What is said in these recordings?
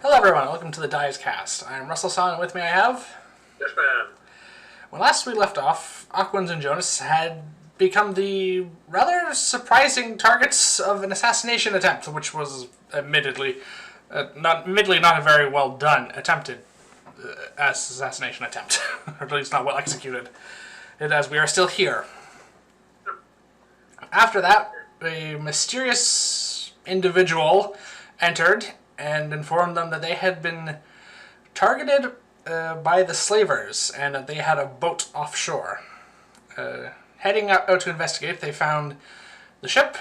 Hello everyone, welcome to the Dies Cast. I'm Russell S.A.N, and with me I have... Yes, ma'am. When last we left off, Aquans and Jonas had become the rather surprising targets of an assassination attempt, which was admittedly not a very well done attempted assassination attempt, or at least not well executed, as we are still here. After that, a mysterious individual entered and informed them that they had been targeted by the slavers and that they had a boat offshore. Heading out to investigate, they found the ship,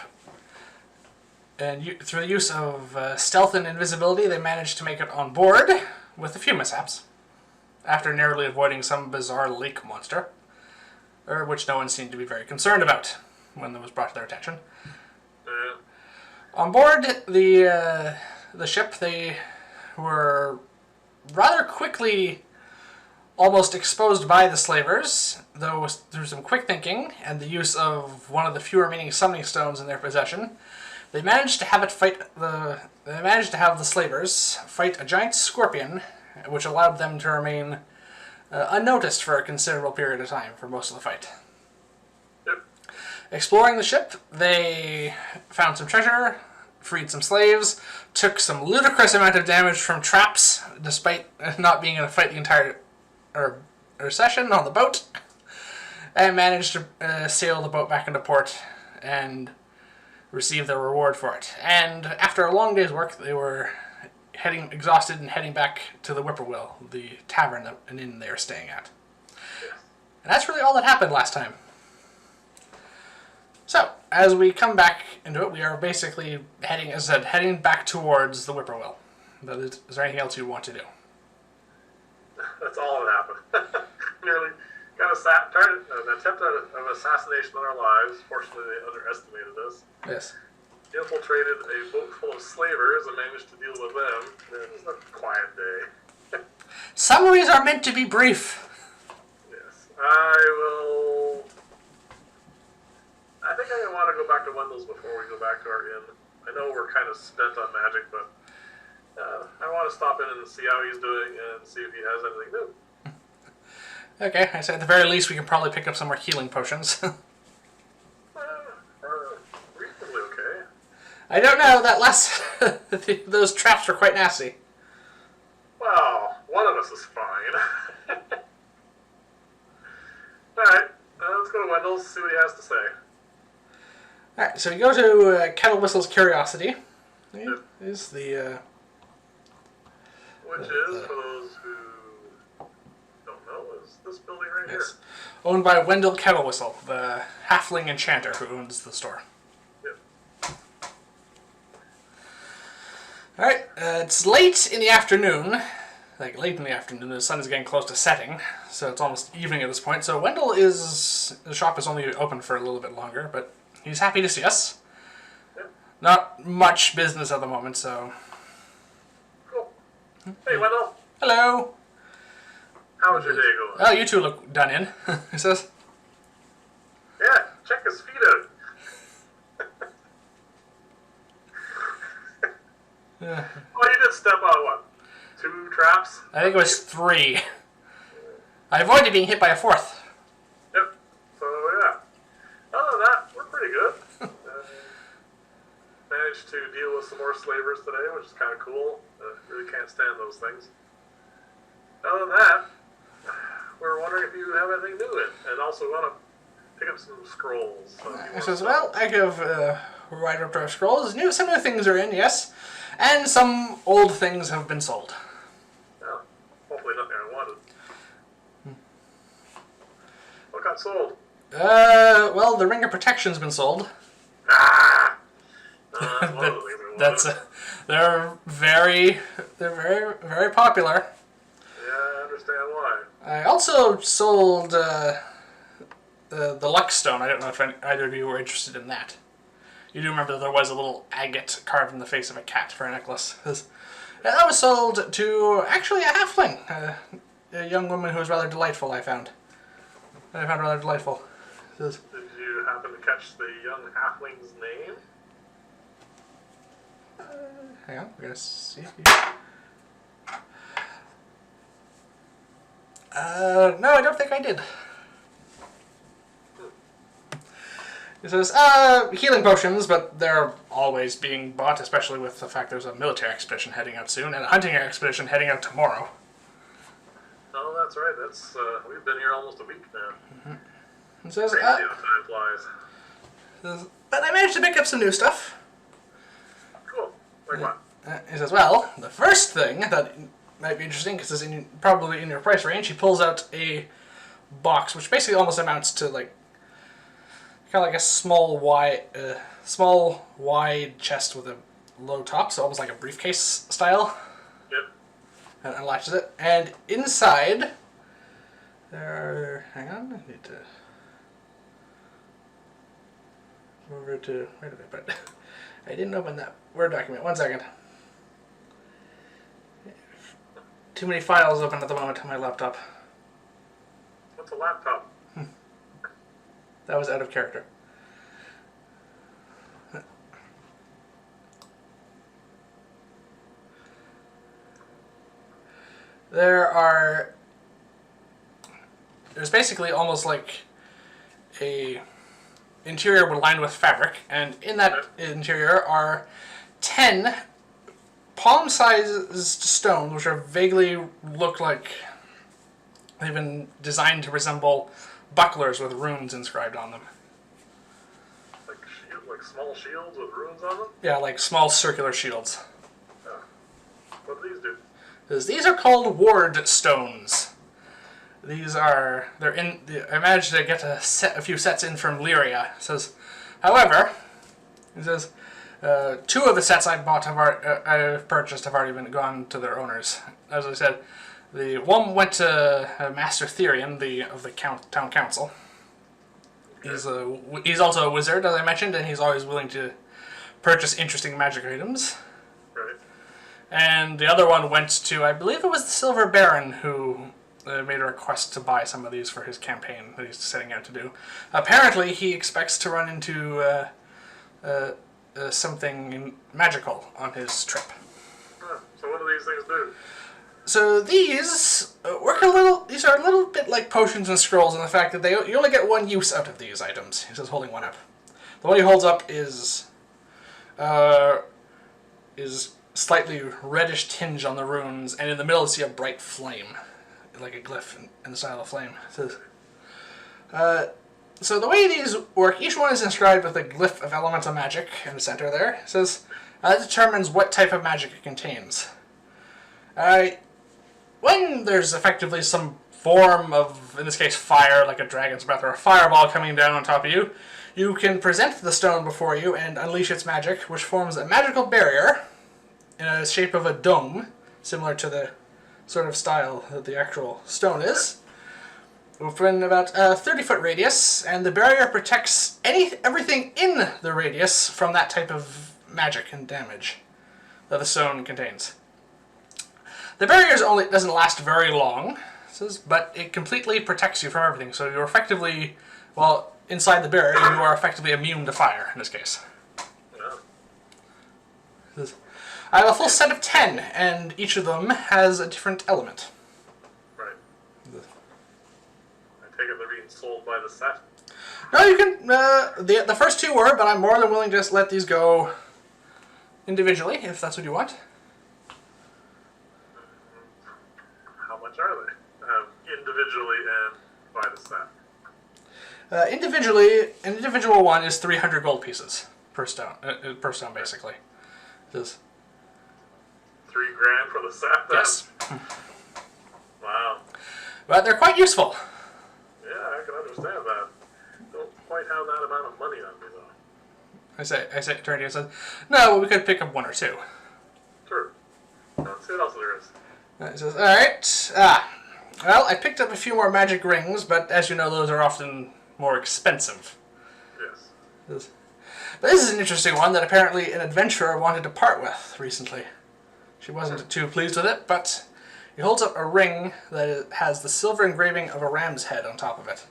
and through the use of stealth and invisibility, they managed to make it on board with a few mishaps, after narrowly avoiding some bizarre lake monster, which no one seemed to be very concerned about when it was brought to their attention. On board the ship, they were rather quickly almost exposed by the slavers, though through some quick thinking and the use of one of the few remaining summoning stones in their possession, they managed to have the slavers fight a giant scorpion, which allowed them to remain unnoticed for a considerable period of time for most of the fight. Exploring the ship, they found some treasure, freed some slaves, took some ludicrous amount of damage from traps, despite not being in a fight the entire session on the boat, and managed to sail the boat back into port and receive their reward for it. And after a long day's work, they were exhausted and heading back to the Whippoorwill, the tavern and inn they were staying at. And that's really all that happened last time. So, as we come back into it, we are basically heading back towards the Whippoorwill. Is there anything else you want to do? That's all that happened. Nearly got an attempt at an assassination on our lives. Fortunately, they underestimated us. Yes. Infiltrated a boat full of slavers and managed to deal with them. It was a quiet day. Summaries are meant to be brief. Yes. I think I want to go back to Wendell's before we go back to our inn. I know we're kind of spent on magic, but I want to stop in and see how he's doing and see if he has anything new. Okay, I said at the very least we can probably pick up some more healing potions. Reasonably okay. I don't know, that last... those traps were quite nasty. Well, one of us is fine. Alright, let's go to Wendell's, see what he has to say. Alright, so we go to Kettle Whistle's Curiosity. Is the... Which is, for those who don't know, is this building right here. Owned by Wendell Kettle Whistle, the halfling enchanter who owns the store. Yep. Alright, it's late in the afternoon. The sun is getting close to setting, so it's almost evening at this point. So the shop is only open for a little bit longer, but he's happy to see us. Yep. Not much business at the moment, so... Cool. Hey, Wendell. Hello. How was your day going? Oh, you two look done in, he says. Yeah, check his feet out. Oh, you did step on what? 2 traps? I think it was 3. I avoided being hit by a 4th. Yep. So, yeah. Other than that, we're pretty good. Managed to deal with some more slavers today, which is kind of cool. Really can't stand those things. Other than that, we're wondering if you have anything new and also want to pick up some scrolls. I says, well, I have right up to our scrolls. Some new things are in, yes. And some old things have been sold. Well, hopefully nothing I wanted. What got sold? Well, the Ring of Protection's been sold. Ah! That's one of the things I wanted. They're very popular. Yeah, I understand why. I also sold the Luck Stone. I don't know if either of you were interested in that. You do remember that there was a little agate carved in the face of a cat for a necklace. That was sold to, actually, a halfling. A young woman who was rather delightful, I found. Rather delightful. Did you happen to catch the young halfling's name? Hang on, we're gonna see. No, I don't think I did. He says, healing potions, but they're always being bought, especially with the fact there's a military expedition heading out soon, and a hunting expedition heading out tomorrow. Oh, that's right. That's we've been here almost a week now. He says, Crazy how time flies. but I managed to pick up some new stuff. Cool. Like what? He says, well, the first thing that might be interesting, because it's probably in your price range, he pulls out a box, which basically almost amounts to, like, kind of like a small wide chest with a low top, so almost like a briefcase style. Yep. And unlatches it. And inside, there are... Hang on, I need to... Over to... Where did I put it? I didn't open that Word document. 1 second. Too many files open at the moment on my laptop. What's a laptop? That was out of character. There's basically almost like a interior lined with fabric, and in that interior are 10 palm-sized stones, which are vaguely look like they've been designed to resemble bucklers with runes inscribed on them. Like small shields with runes on them? Yeah, like small circular shields. Oh. What do these do? These are called ward stones. I managed to get a few sets in from Lyria. It says, however, it says, 2 of the sets I purchased have already gone to their owners. As I said, the one went to Master Therian, of the town council. Okay. He's also a wizard, as I mentioned, and he's always willing to purchase interesting magic items. Right. And the other one went to, I believe it was the Silver Baron, who made a request to buy some of these for his campaign that he's setting out to do. Apparently, he expects to run into something magical on his trip. So what do these things do? So these these are a little bit like potions and scrolls in the fact that you only get one use out of these items. He says, holding one up. The one he holds up is slightly reddish tinge on the runes, and in the middle you see a bright flame, like a glyph in the style of flame. It says, so the way these work, each one is inscribed with a glyph of elemental magic in the center there. It says, that determines what type of magic it contains. When there's effectively some form of, in this case, fire, like a dragon's breath or a fireball coming down on top of you, you can present the stone before you and unleash its magic, which forms a magical barrier in the shape of a dome, similar to the sort of style that the actual stone is, within about a 30-foot radius, and the barrier protects everything in the radius from that type of magic and damage that the stone contains. The barrier doesn't last very long, but it completely protects you from everything. So you're effectively, inside the barrier, you are effectively immune to fire in this case. Yeah. I have a full set of 10, and each of them has a different element. Right. I take it they're being sold by the set? No, you can. The first 2 were, but I'm more than willing to just let these go individually, if that's what you want. How much are they? Individually and by the set? Individually, an individual one is 300 gold pieces per stone, basically. It is. $3,000 for the set, then? Yes. Wow. But they're quite useful. Yeah, I can understand that. Don't quite have that amount of money on me, though. I say, turn to you and said, no, we could pick up 1 or 2. Sure. Let's see what else there is. He says, alright. Well, I picked up a few more magic rings, but as you know, those are often more expensive. Yes. But this is an interesting one that apparently an adventurer wanted to part with recently. She wasn't too pleased with it, but he holds up a ring that has the silver engraving of a ram's head on top of it.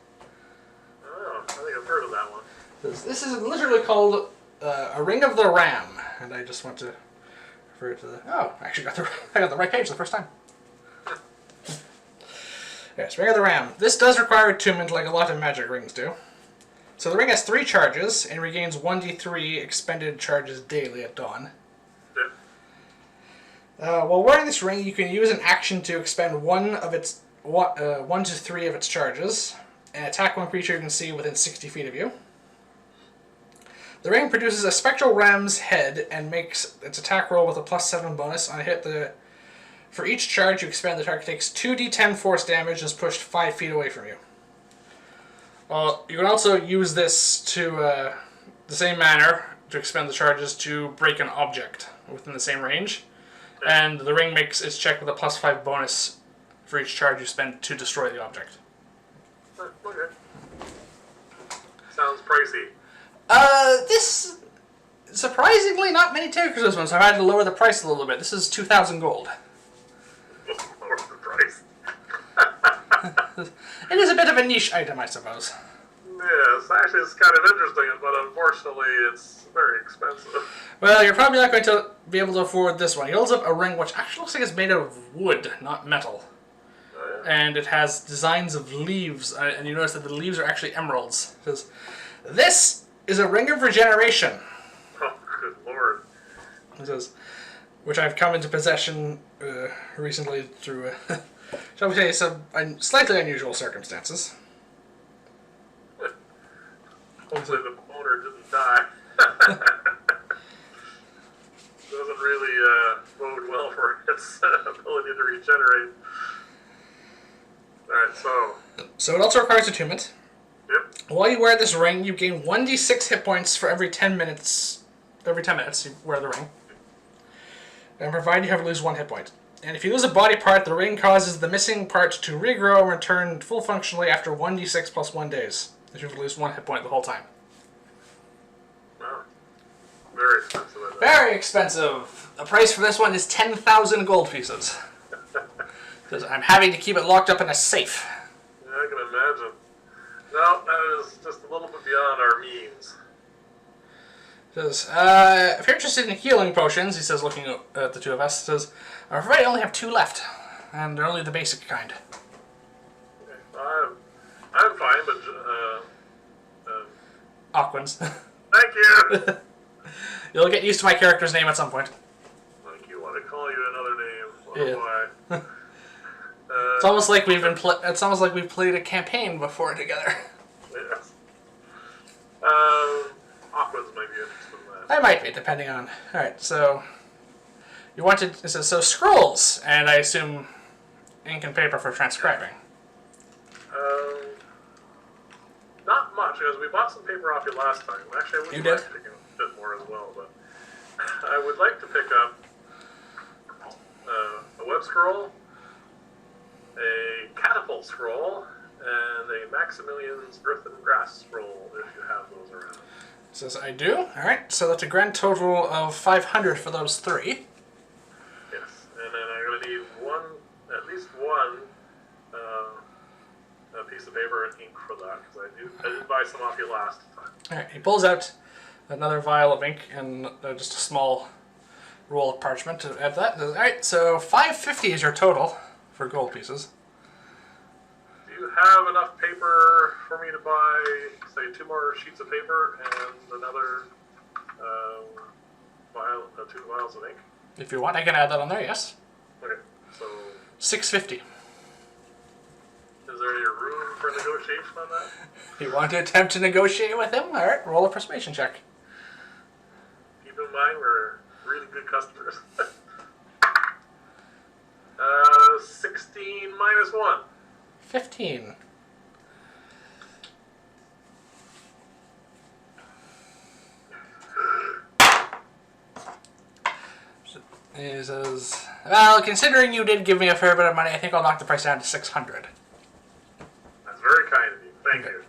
Oh, I think I've heard of that one. This is literally called a Ring of the Ram, and I just want to for it to... Oh, I actually I got the right page the first time. Yes, Ring of the Ram. This does require attunement like a lot of magic rings do. So the ring has 3 charges and regains 1d3 expended charges daily at dawn. While wearing this ring, you can use an action to expend 1 to 3 of its charges and attack one creature you can see within 60 feet of you. The ring produces a spectral ram's head and makes its attack roll with a +7 bonus on a hit. For each charge you expend, the target takes 2d10 force damage and is pushed 5 feet away from you. You can also use this to, the same manner, to expend the charges to break an object within the same range. And the ring makes its check with a +5 bonus for each charge you spend to destroy the object. Okay. Sounds pricey. This... Surprisingly, not many takers of this one, so I had to lower the price a little bit. This is 2,000 gold. Lower the price. It is a bit of a niche item, I suppose. Yes, actually it's kind of interesting, but unfortunately it's very expensive. Well, you're probably not going to be able to afford this one. He holds up a ring which actually looks like it's made out of wood, not metal. Oh, yeah. And it has designs of leaves, and you notice that the leaves are actually emeralds. It says, "This is a ring of regeneration." Oh, good lord. It says, which I've come into possession recently through, shall we say, some slightly unusual circumstances. Hopefully the owner didn't die. Doesn't really bode well for its ability to regenerate. Alright, So it also requires attunement. Yep. While you wear this ring, you gain 1d6 hit points for every 10 minutes. Every 10 minutes you wear the ring. And provided you have to lose 1 hit point. And if you lose a body part, the ring causes the missing part to regrow and return full functionally after 1d6 plus 1 days. If you have to lose 1 hit point the whole time. Wow. Very expensive. Very expensive. The price for this one is 10,000 gold pieces. Because I'm having to keep it locked up in a safe. Yeah, I can imagine. No, that is just a little bit beyond our means. Says, if you're interested in healing potions, he says, looking at the two of us, says, I'm afraid I only have 2 left, and they're only the basic kind. Okay. I'm fine, but Aquans. Thank you. You'll get used to my character's name at some point. Like you want to call you another name? Why? It's almost like we've been. It's almost like we've played a campaign before together. Yes. Aquans might be interested in that. I might be, depending on. All right, so you wanted. It says so scrolls, and I assume ink and paper for transcribing. Not much, because we bought some paper off you last time. Actually, I would like to pick up a bit more as well, but I would like to pick up a web scroll, a catapult scroll, and a Maximilian's Earth and Grass scroll, if you have those around. It says I do. All right, so that's a grand total of 500 for those 3. Yes, and then I'm going to need at least one a piece of paper and ink for that, because I did buy some off you last time. Alright, he pulls out another vial of ink and just a small roll of parchment to add that. Alright, so 550 is your total for gold pieces. Do you have enough paper for me to buy, say, 2 more sheets of paper and another 2 vials of ink? If you want, I can add that on there, yes. Okay, so 650. Is there any room for negotiation on that? You want to attempt to negotiate with him? Alright, roll a persuasion check. Keep in mind, we're really good customers. 16 minus 1. 15. He says, well, considering you did give me a fair bit of money, I think I'll knock the price down to 600. That's very kind of you. Thank you.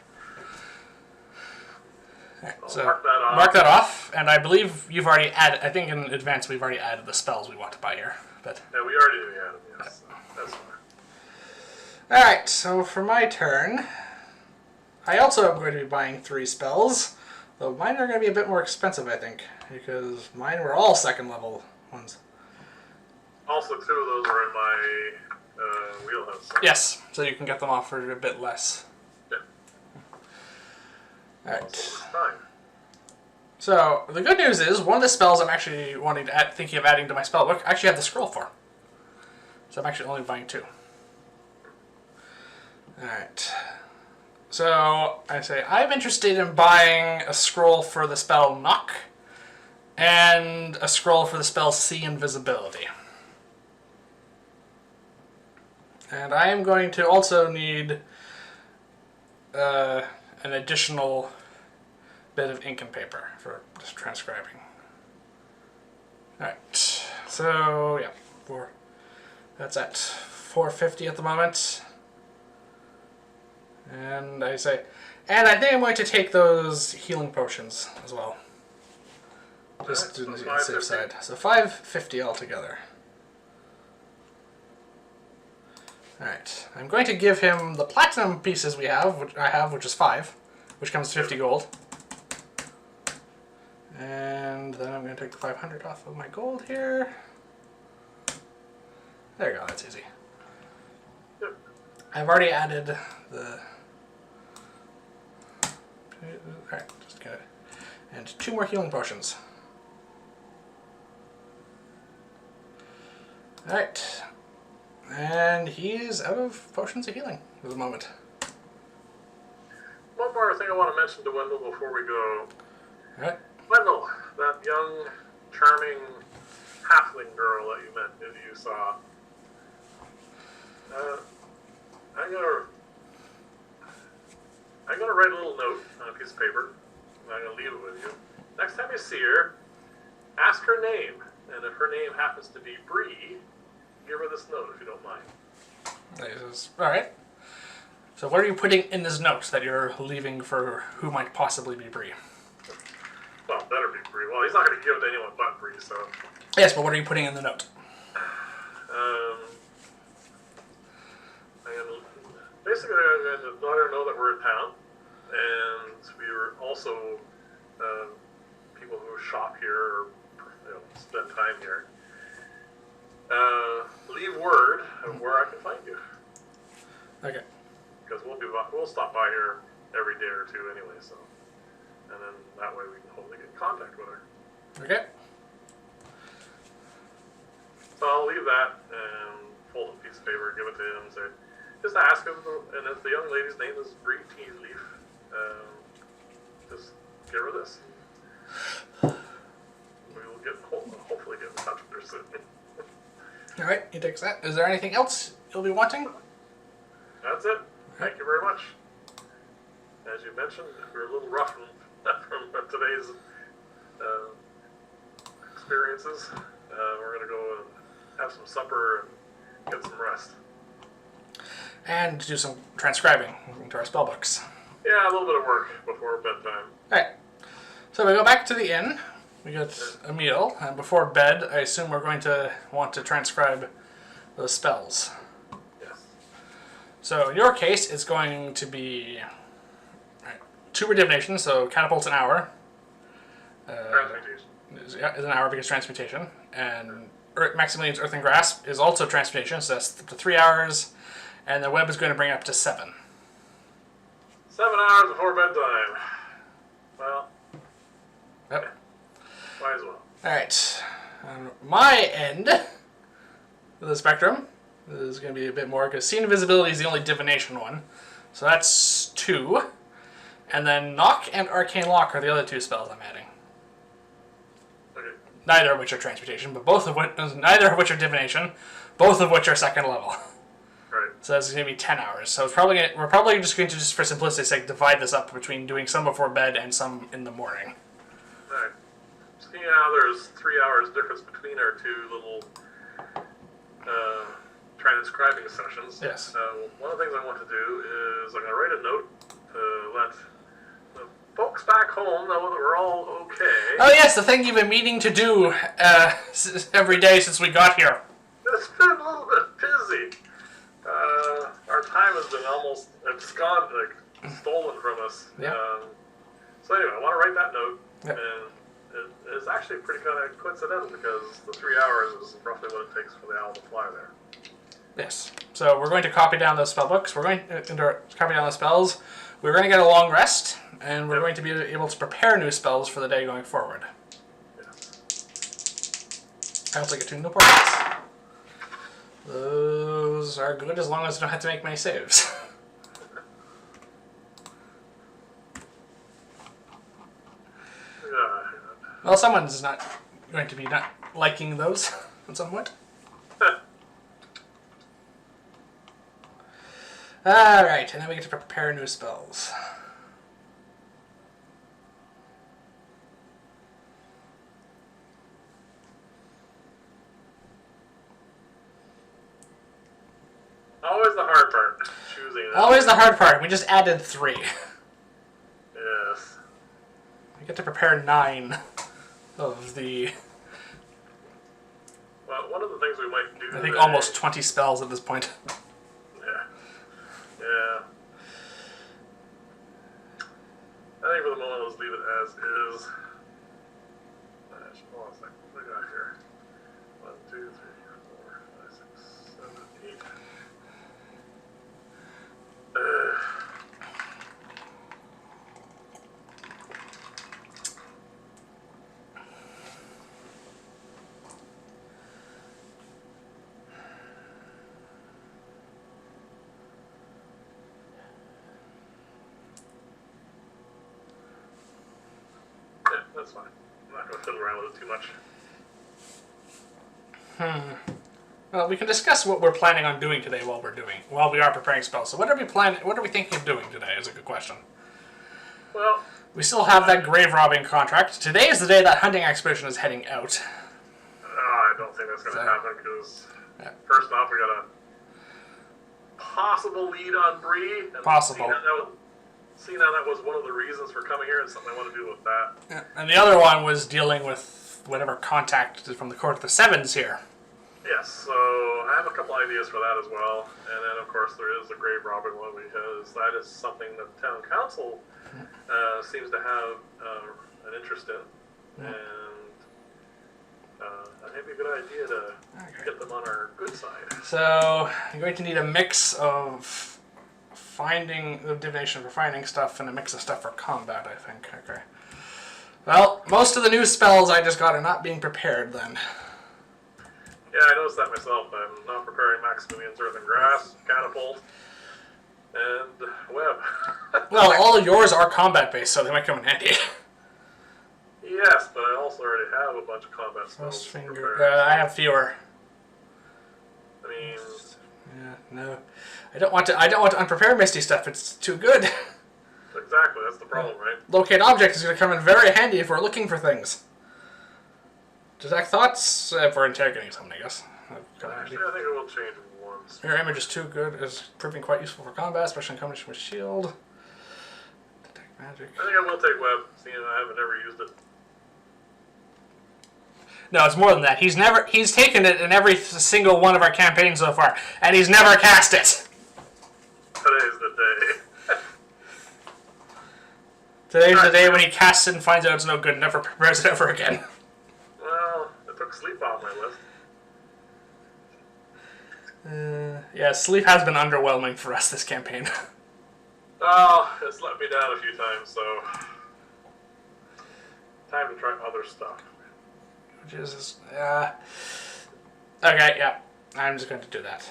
Right, I'll so mark that off, and I believe you've already added, I think in advance we've already added the spells we want to buy here. But yeah, we already did, yes. So that's fine. Alright, so for my turn, I also am going to be buying 3 spells, though mine are going to be a bit more expensive, I think, because mine were all 2nd level ones. also 2 of those are in my wheelhouse. So. Yes, so you can get them off for a bit less. Yeah. Alright. Fine. So, the good news is, one of the spells I'm actually thinking of adding to my spellbook, I actually have the scroll for. So I'm actually only buying 2. Alright. So, I say, I'm interested in buying a scroll for the spell Knock, and a scroll for the spell See Invisibility. And I am going to also need an additional bit of ink and paper for just transcribing. Alright, so yeah, that's at 450 at the moment. And I think I'm going to take those healing potions as well. Just to the safe side. So 550 altogether. Alright, I'm going to give him the platinum pieces which is 5, which comes to 50 gold. And then I'm going to take the 500 off of my gold here. There you go, that's easy. Yep. I've already added the... Alright, just get it. And 2 more healing potions. Alright. And he's out of potions of healing for the moment. One more thing I want to mention to Wendell before we go. Alright. Wendell, that young, charming halfling girl that you saw. I'm gonna write a little note on a piece of paper, and I'm gonna leave it with you. Next time you see her, ask her name, and if her name happens to be Bree, give her this note if you don't mind. Alright. So what are you putting in this note that you're leaving for who might possibly be Bree? Well, better be Bree. Well, he's not going to give it to anyone but Bree, so... Yes, but what are you putting in the note? Basically, I'm going to let her know that we're in town, and we were also people who shop here or spend time here. Leave word of where I can find you. Okay. Because we'll stop by here every day or 2 anyway, so... And then that way we can hopefully get in contact with her. Okay. So I'll leave that and fold a piece of paper, give it to him, and say, just ask him, and if the young lady's name is Bree Tealeaf, just give her this. We will hopefully get in touch with her soon. Alright, he takes that. Is there anything else you'll be wanting? That's it. Thank you very much. As you mentioned, we're a little rough from today's experiences. We're going to go and have some supper and get some rest. And do some transcribing into our spellbooks. Yeah, a little bit of work before bedtime. Alright. So we go back to the inn. We get a meal. And before bed, I assume we're going to want to transcribe those spells. Yes. So in your case, it's going to be 2 were divination, so catapult's an hour. Transmutation. Is an hour because transmutation. And Maximilian's Earth and Grasp is also transmutation, so that's up to 3 hours. And the web is going to bring it up to 7. 7 hours before bedtime. Well. Yep. Might as well. Alright. On my end of the spectrum, this is going to be a bit more, because See Invisibility is the only divination one. So that's 2. And then Knock and Arcane Lock are the other 2 spells I'm adding. Okay. Neither of which are transmutation, but neither of which are divination, both of which are 2nd level. Right. So that's going to be 10 hours. So it's we're probably just going to, just for simplicity's sake, divide this up between doing some before bed and some in the morning. Right. So, there's 3 hours difference between our 2 little transcribing sessions. Yes. One of the things I want to do is I'm going to write a note to let the folks back home know that we're all okay. Oh yes, the thing you've been meaning to do every day since we got here. It's been a little bit busy. Our time has been it's gone, stolen from us. Yeah. So anyway, I want to write that note Yep. and it is actually pretty kind of coincidental because the 3 hours is roughly what it takes for the owl to fly there. Yes. So we're going to copy down those spell books. We're going to copy down the spells. We're going to get a long rest, and we're going to be able to prepare new spells for the day going forward. Yes. I also get 2 new points. Those are good as long as I don't have to make many saves. Well, someone's not going to be not liking those at some point. Alright, and then we get to prepare new spells. Always the hard part, choosing them. Always the hard part. We just added 3. Yes. We get to prepare 9 of the... Well, one of the things we might do I think almost 20 spells at this point. Yeah. Yeah. I think for the moment, let's leave it as is. Hold on a second. What do we got here? 1, 2, 3, 4, 5, 6, 7, 8. Yeah, that's fine. I'm not going to fiddle around with it too much. Well, we can discuss what we're planning on doing today while we are preparing spells. So what are we thinking of doing today is a good question. Well, We still have that grave robbing contract. Today is the day that hunting expedition is heading out. I don't think that's going to happen because first off, we got a possible lead on Bree. Possible. Seeing how that was one of the reasons for coming here and something I want to do with that. Yeah. And the other one was dealing with whatever contact from the court of the Sevens here. Yes, so I have a couple ideas for that as well. And then, of course, there is the grave robbing one because that is something that the town council seems to have an interest in. And I think it'd be a good idea to get them on our good side. So you're going to need a mix of divination for finding stuff and a mix of stuff for combat, I think. Okay. Well, most of the new spells I just got are not being prepared then. Yeah, I noticed that myself. I'm not preparing Maximilian's Earth and Grass, Catapult, and Web. Well, all of yours are combat-based, so they might come in handy. Yes, but I also already have a bunch of combat spells. I have fewer. I mean... Yeah, no. I don't want to unprepare Misty stuff, it's too good. Exactly, that's the problem, right? Locate object is going to come in very handy if we're looking for things. Detect thoughts if we're interrogating someone, I guess. Actually, I think it will change once. Your image is too good, is proving quite useful for combat, especially in combination with shield. Detect magic. I think I will take Web, seeing I haven't ever used it. No, it's more than that. He's taken it in every single one of our campaigns so far, and he's never cast it. Today's the day. Today's the day when he casts it and finds out it's no good and never prepares it ever again. Well, it took sleep off my list. Yeah, sleep has been underwhelming for us this campaign. Oh, it's let me down a few times, so... Time to try other stuff. Which is, okay, yeah. I'm just going to do that.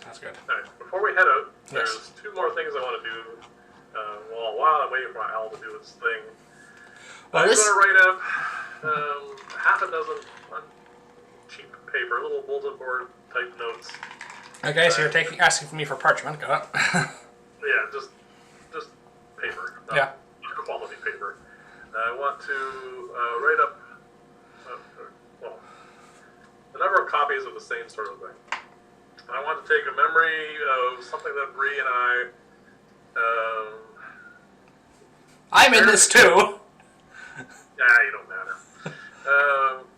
That's good. Alright, before we head out, there's 2 more things I want to do. While I'm waiting for my owl to do its thing, I'm going to write up half a dozen on cheap paper, little bulletin board type notes. Okay, so you're asking for me for parchment. Got it. Yeah, just paper. Not quality paper. I want to write up a number of copies of the same sort of thing. I want to take a memory of something that Bree and I... I'm in this too! Yeah, you don't matter.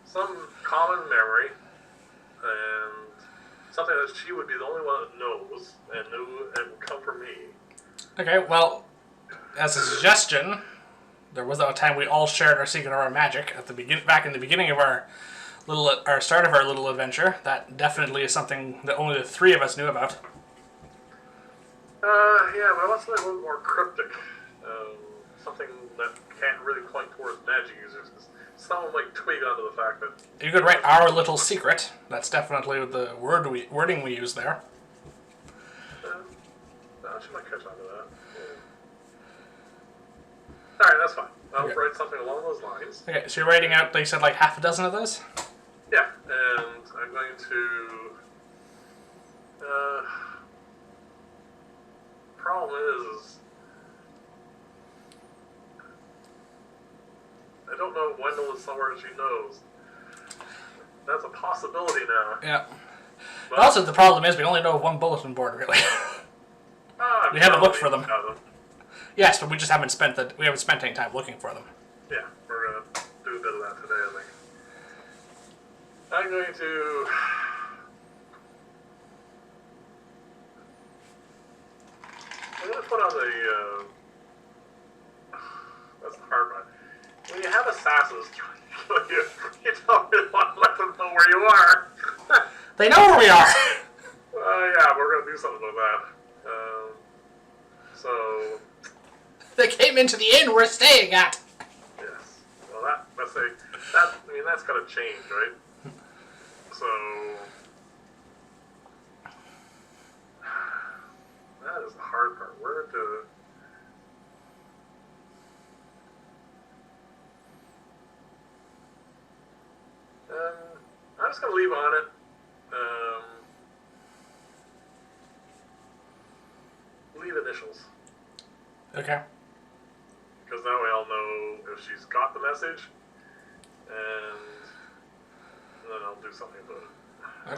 Some common memory, and something that she would be the only one that knows, and knew, and would come from me. Okay, well, as a suggestion, There was a time we all shared our secret of our magic at the back in the beginning of our start of our little adventure. That definitely is something that only the three of us knew about. Yeah, but I want something a little more cryptic. Something that can't really point towards magic users. Someone might twig onto the fact that... You could write our little secret. That's definitely the wording we use there. She might catch on to that. Yeah. Alright, that's fine. I'll write something along those lines. Okay, so you're writing out, like you said, like half a dozen of those? Yeah, and I'm going to... problem is I don't know if Wendell is somewhere she knows. That's a possibility now. Yeah. But also, the problem is we only know of one bulletin board, really. We haven't looked for them. Yes, but we just haven't spent any time looking for them. Yeah, we're gonna do a bit of that today, I think. I'm going to... I'm going to put on the... That's the hard one. When you have assassins, you don't really want to let them know where you are. They know where we are! Yeah, we're going to do something with that. So... They came into the inn we're staying at! Yes. Well, that's got to change, right? So... That is the hard part. Where to... I'm just going to leave on it. Leave initials. Okay. Because now we all know if she's got the message, and then I'll do something about it.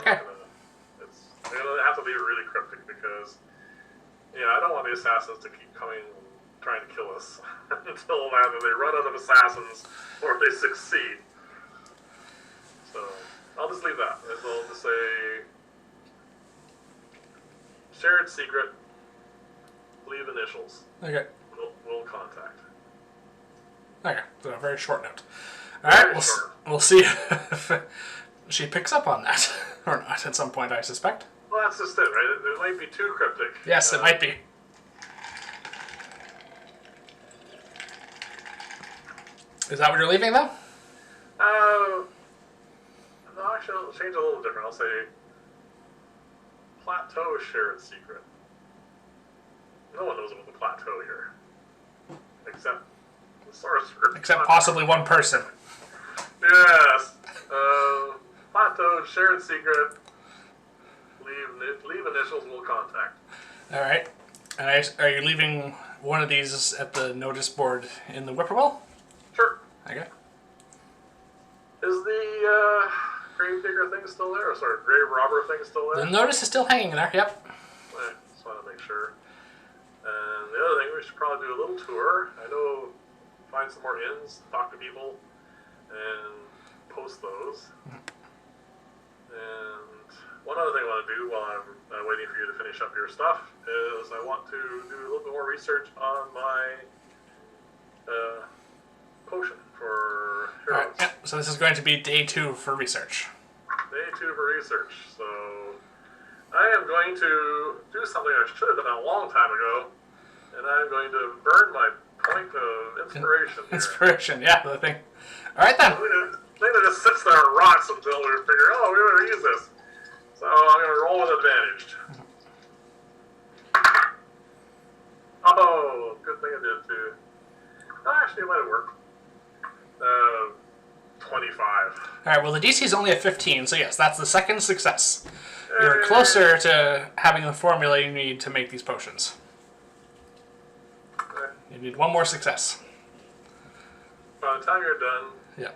Okay. I'm going to have to leave it really cryptic because, I don't want the assassins to keep coming and trying to kill us until either they run out of assassins or they succeed. So, I'll just leave that. I'll just say, shared secret, leave initials. Okay. We'll contact. Okay, so a very short note. Alright, we'll see if she picks up on that. Or not, at some point, I suspect. Well, that's just it, right? It might be too cryptic. Yes, it might be. Is that what you're leaving, though? No, actually, I'll change a little different. I'll say, plateau shared secret. No one knows about the plateau here. Except the sorcerer. Except possibly one person. Yes. Plateau shared secret. Leave initials, we'll contact. Alright. And are you leaving one of these at the notice board in the Whippoorwill? Sure. Okay. Is the Gravedigger thing still there? Or sorry, Grave Robber thing still there? The notice is still hanging there, yep. I just want to make sure. And the other thing, we should probably do a little tour. I know, find some more inns, talk to people, and post those. And one other thing I want to do while I'm waiting for you to finish up your stuff is I want to do a little bit more research on my potion for heroes. Alright, yep. So this is going to be day 2 for research. Day 2 for research. So I am going to do something I should have done a long time ago, and I'm going to burn my point of inspiration here. Inspiration, yeah, the thing. Alright then. Lena just sits there and rots until we figure, we better use this. So I'm going to roll with advantage. Oh, good thing I did too. Actually, it might have worked. 25. Alright, well the DC is only at 15, so yes, that's the second success. You're closer to having the formula you need to make these potions. Okay. You need one more success. By the time you're done, Yeah.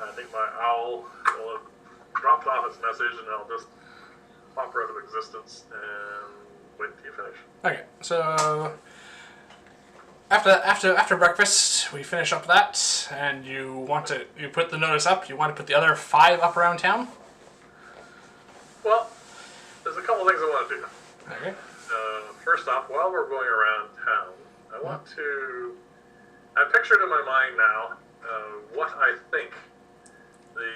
I think my owl will have dropped off its message, and I'll just pop her out of existence and wait until you finish. Okay, so after breakfast, we finish up that, and you put the notice up. You want to put the other 5 up around town? Well, there's a couple things I want to do. Okay. First off, while we're going around town, I want to I pictured in my mind now what I think the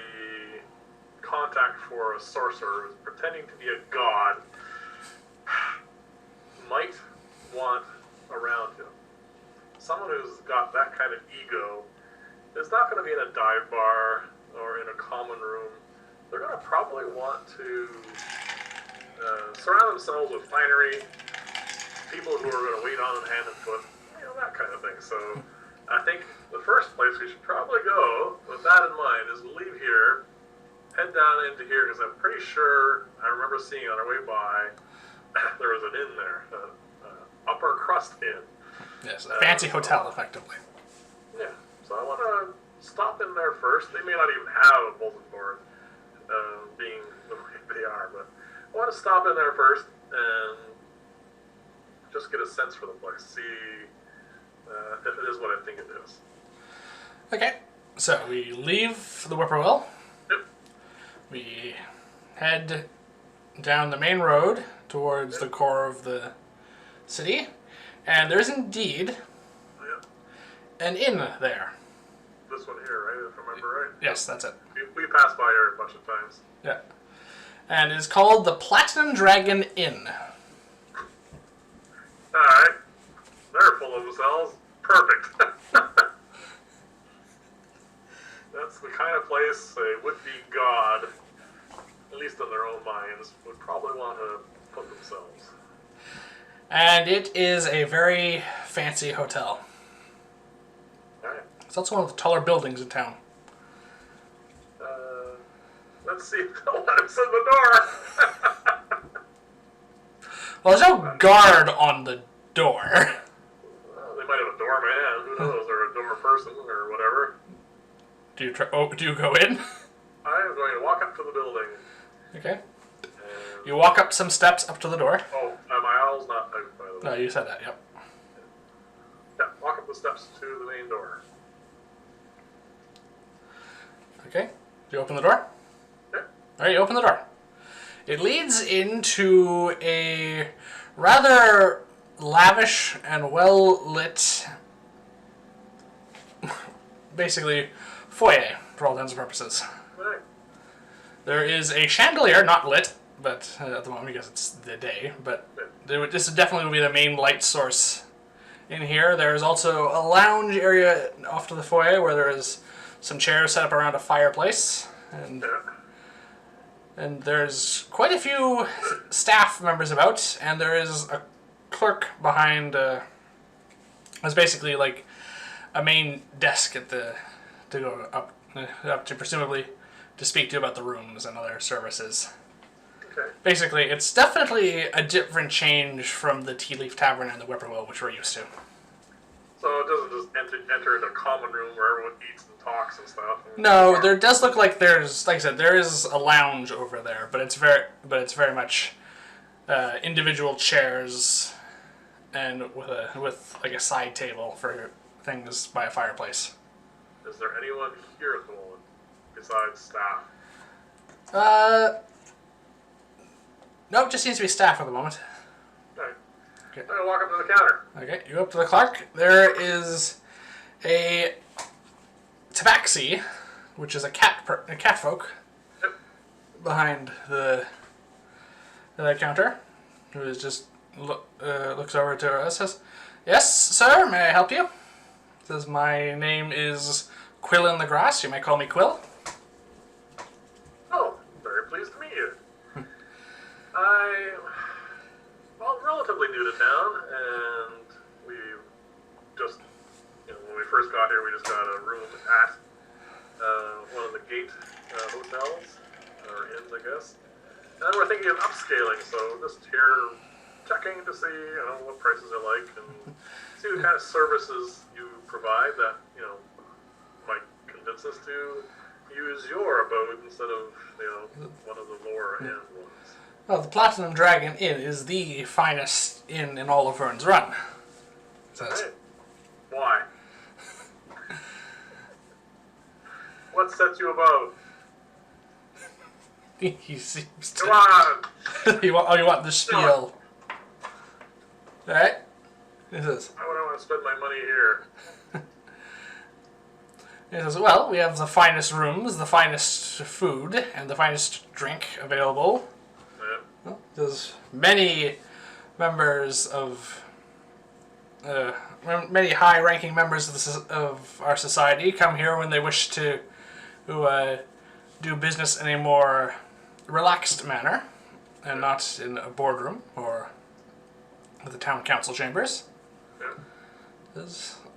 contact for a sorcerer who's pretending to be a god might want around him. Someone who's got that kind of ego is not going to be in a dive bar or in a common room. They're going to probably want to surround themselves with finery, people who are going to wait on them hand and foot, that kind of thing. So I think the first place we should probably go, with that in mind, is leave here, head down into here, because I'm pretty sure I remember seeing on our way by, there was an inn there, upper crust inn. Yes, a fancy hotel, effectively. Yeah, so I want to stop in there first. They may not even have a bulletin board, being the way they are, but I want to stop in there first and just get a sense for the place, see if it is what I think it is. Okay, so we leave the Whippoorwill. Yep. We head down the main road towards the core of the city, and there's indeed an inn there. This one here, right? If I remember right? Yes, that's it. We passed by here a bunch of times. Yeah. And it's called the Platinum Dragon Inn. Alright. They're full of themselves. Perfect. That's the kind of place a would-be god, at least in their own minds, would probably want to put themselves. And it is a very fancy hotel. Alright. It's also one of the taller buildings in town. Let's see if they'll let us in the door. Well, there's no guard on the door. They might have a doorman. Who knows? Or a door person or whatever. Do you go in? I am going to walk up to the building. Okay. You walk up some steps up to the door. Oh, my owl's not out, by the way. No, you said that, yep. Yeah, walk up the steps to the main door. Okay. Do you open the door? Yeah. Alright, you open the door. It leads into a rather lavish and well-lit, basically, foyer, for all intents and purposes. Right. There is a chandelier, not lit, but at the moment, because it's the day, but this definitely would be the main light source in here. There is also a lounge area off to the foyer where there is some chairs set up around a fireplace, and there's quite a few staff members about, and there is a clerk behind. There's basically like a main desk at to go up to presumably to speak to about the rooms and other services. Okay. Basically, it's definitely a different change from the Tealeaf Tavern and the Whippoorwill, which we're used to. So it doesn't just enter into a common room where everyone eats and talks and stuff. No, there does look like there's, like I said, there is a lounge over there, but it's very much individual chairs and with like a side table for things by a fireplace. Is there anyone here at the moment besides staff? Nope, just seems to be staff at the moment. Okay. Okay. I'm gonna walk up to the counter. Okay, you go up to the clerk. There is a tabaxi, which is a cat folk, Yep. behind the counter, who is just looks over to us. Says, "Yes, sir. May I help you?" Says, "My name is Quill in the Grass. You may call me Quill." Oh, very pleased to meet you. I'm relatively new to town, and we just, when we first got here, we just got a room at one of the gate hotels, or inns, I guess. And we're thinking of upscaling, so just here checking to see, what prices are like, and see what kind of services you provide that, might convince us to use your abode instead of, one of the lower end ones. Well, the Platinum Dragon Inn is the finest inn in all of Vyrn's Run. Says. Hey, why? What sets you above? He seems to. Come on! you want the spiel. Alright? This is. Why would I want to spend my money here? He says, well, we have the finest rooms, the finest food, and the finest drink available. Yeah. Well, there's many members of... many high-ranking members of our society come here when they wish to do business in a more relaxed manner, and not in a boardroom or the town council chambers.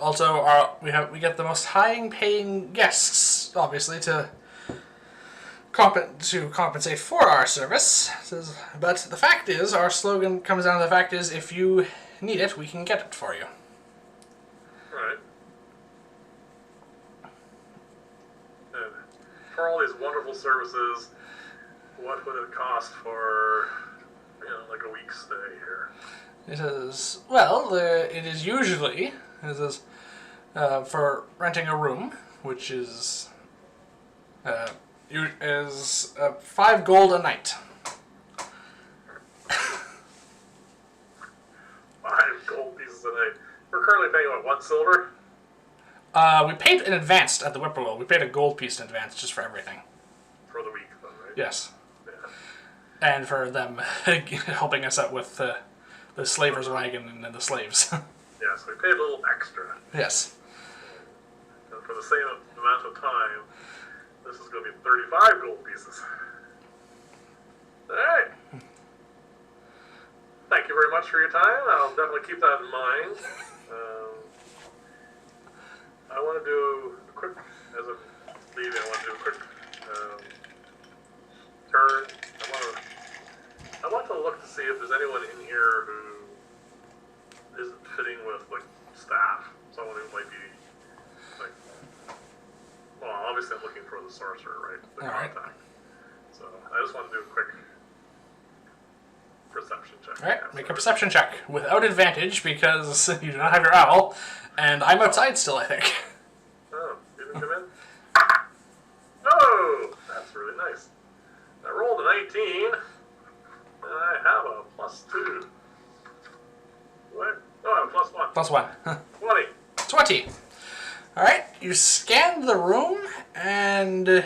Also, we get the most high-paying guests, obviously, to compensate for our service. But the fact is, our slogan comes down to the fact is, if you need it, we can get it for you. Right. And for all these wonderful services, what would it cost for, like a week's stay here? It says, well, it is usually, it says, for renting a room, which is 5 gold a night. 5 gold pieces a night. We're currently paying, what, 1 silver? We paid in advance at the Whippoorwill. We paid a gold piece in advance just for everything. For the week, though, right? Yes. Yeah. And for them helping us out with the slaver's wagon and the slaves. Yes, we paid a little extra. Yes. And for the same amount of time, this is going to be 35 gold pieces. Alright. Thank you very much for your time. I'll definitely keep that in mind. I want to do a quick, as I'm leaving, I want to do a quick turn. I want to look to see if there's anyone in here who isn't fitting with, like, staff. Someone who might be, like, well, obviously I'm looking for the sorcerer, right? The Alright. contact. So I just want to do a quick perception check. Alright, make a perception check without advantage because you do not have your owl, and I'm outside still, I think. Oh, you didn't come in? Oh, that's really nice. I rolled a 19, and I have a +2. What? Oh, I have a +1. +1. 20. 20. Alright, you scanned the room, and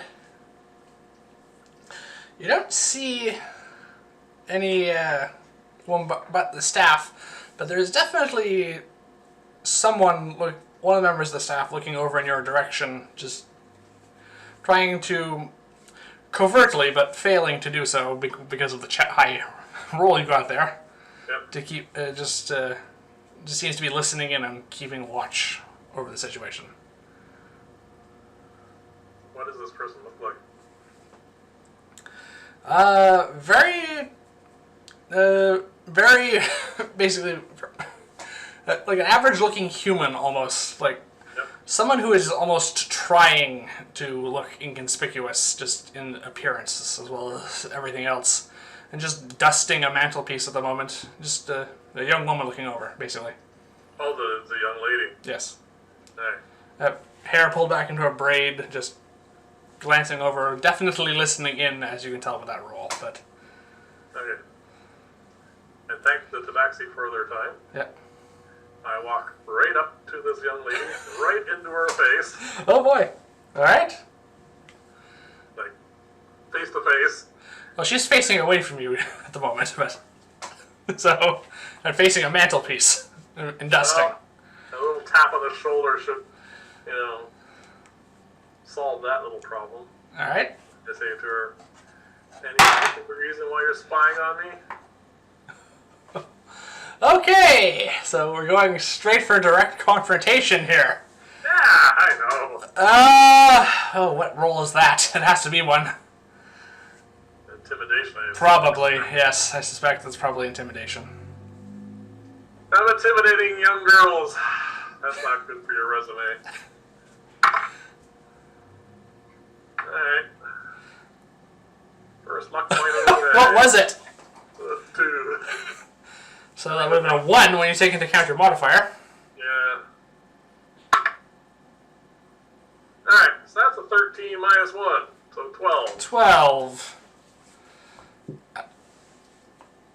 you don't see any one but the staff, but there's definitely someone, one of the members of the staff looking over in your direction, just trying to covertly, but failing to do so because of the high roll you got there. Yep. To keep, just seems to be listening in and keeping watch over the situation. What does this person look like? Very, basically, like an average-looking human, almost. Like, Yep. someone who is almost trying to look inconspicuous, just in appearance, as well as everything else. And just dusting a mantelpiece at the moment. Just a young woman looking over, basically. Oh, the young lady. Yes. Hey. Hair pulled back into a braid, just glancing over, definitely listening in, as you can tell with that roll, but... Okay. And thank the tabaxi for their time. Yeah. I walk right up to this young lady, right into her face, Oh boy. Alright. like, face to face. Well, she's facing away from you at the moment, but... So, and facing a mantelpiece, and dusting. Well, a little tap on the shoulder should, solve that little problem. Alright. I say to her, any particular reason why you're spying on me? Okay, so we're going straight for direct confrontation here. Yeah, I know. Oh, what role is that? It has to be one. Intimidation, I assume. Probably, yes. I suspect that's probably intimidation. I'm intimidating young girls. That's not good for your resume. Alright. First luck point of the day. What was it? 2. So that would have been a 1 when you take into account your modifier. Yeah. Alright, so that's a 13 minus 1. So 12. 12.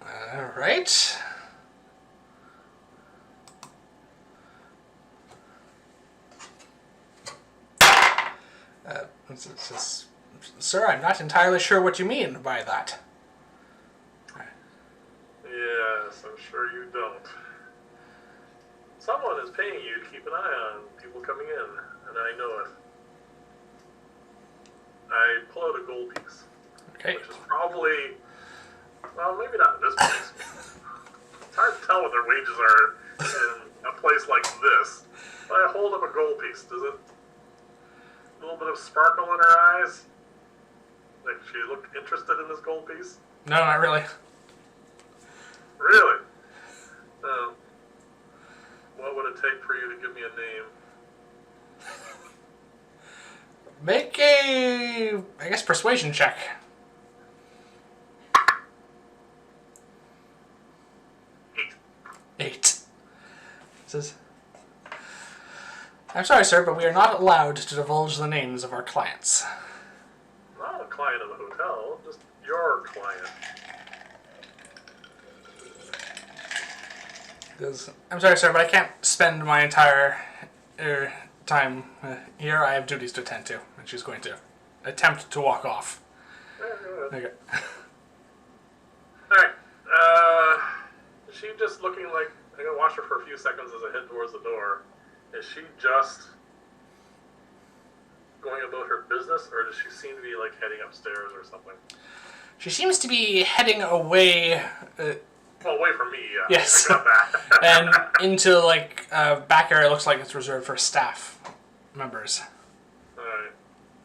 Alright. Says, "Sir, I'm not entirely sure what you mean by that." Yes, I'm sure you don't. Someone is paying you to keep an eye on people coming in, and I know it. I pull out a gold piece. Okay. Which is probably, well, maybe not in this place. It's hard to tell what their wages are in a place like this. But I hold up a gold piece. Does it, a little bit of sparkle in her eyes? Like she looked interested in this gold piece? No, not really. Really? What would it take for you to give me a name? Make a, I guess, persuasion check. 8. It says, "I'm sorry, sir, but we are not allowed to divulge the names of our clients." Not a client of the hotel, just your client. Goes, "I'm sorry, sir, but I can't spend my entire time here. I have duties to attend to." And she's going to attempt to walk off. Okay. Alright. Is she just looking like... I'm going to watch her for a few seconds as I head towards the door. Is she just going about her business, or does she seem to be like heading upstairs or something? She seems to be heading away... well, away from me, yeah. Yes. I got that. And into, like, a back area looks like it's reserved for staff members. Alright.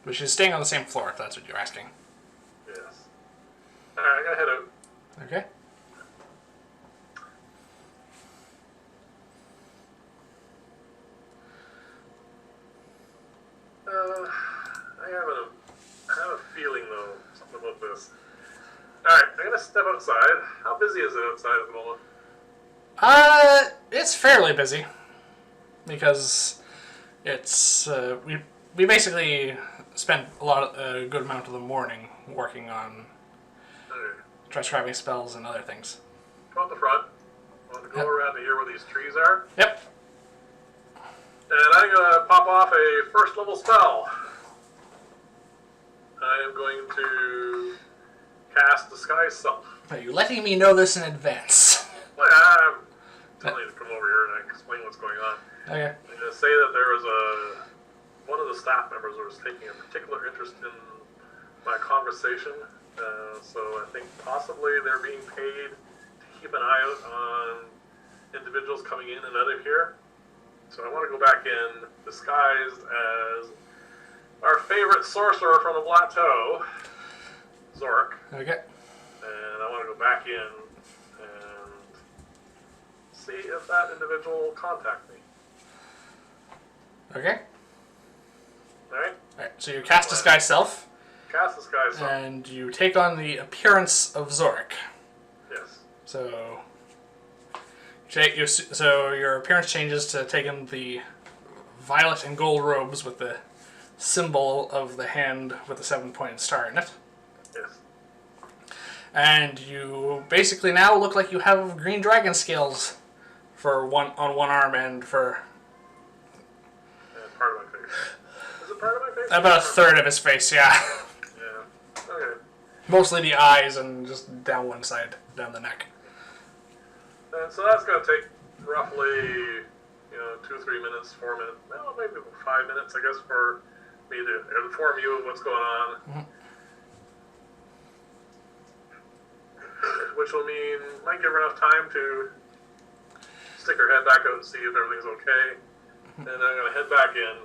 But she's staying on the same floor, if that's what you're asking. Yes. Alright, I'm going to head out. Okay. I have a feeling, though, something about this. Alright, I'm going to step outside. How busy is it outside at the moment? It's fairly busy. Because it's, we basically spent a good amount of the morning working on transcribing spells and other things. Go out the front. I want to go around to here where these trees are. Yep. And I'm going to pop off a first level spell. I am going to cast Disguise Self. Are you letting me know this in advance? Well, I'm telling you to come over here and explain what's going on. Okay. I'm going to say that there was one of the staff members who was taking a particular interest in my conversation. So I think possibly they're being paid to keep an eye out on individuals coming in and out of here. So I want to go back in disguised as our favorite sorcerer from the plateau, Xorek. Okay. And I want to go back in and see if that individual will contact me. Okay. Alright? Alright, so you cast Disguise Self. Cast Disguise Self. And you take on the appearance of Xorek. Yes. So your appearance changes to taking the violet and gold robes with the symbol of the hand with the 7-pointed star in it. Yes. And you basically now look like you have green dragon scales on one arm and for... And part of my face. Is it part of my face? About a third of his face, yeah. Yeah. Okay. Mostly the eyes and just down one side, down the neck. And so that's going to take roughly, 2-3 minutes, 4 minutes, well, maybe 5 minutes, I guess, for me to inform you of what's going on. Mm-hmm. Which will mean might give her enough time to stick her head back out and see if everything's okay. And then I'm going to head back in.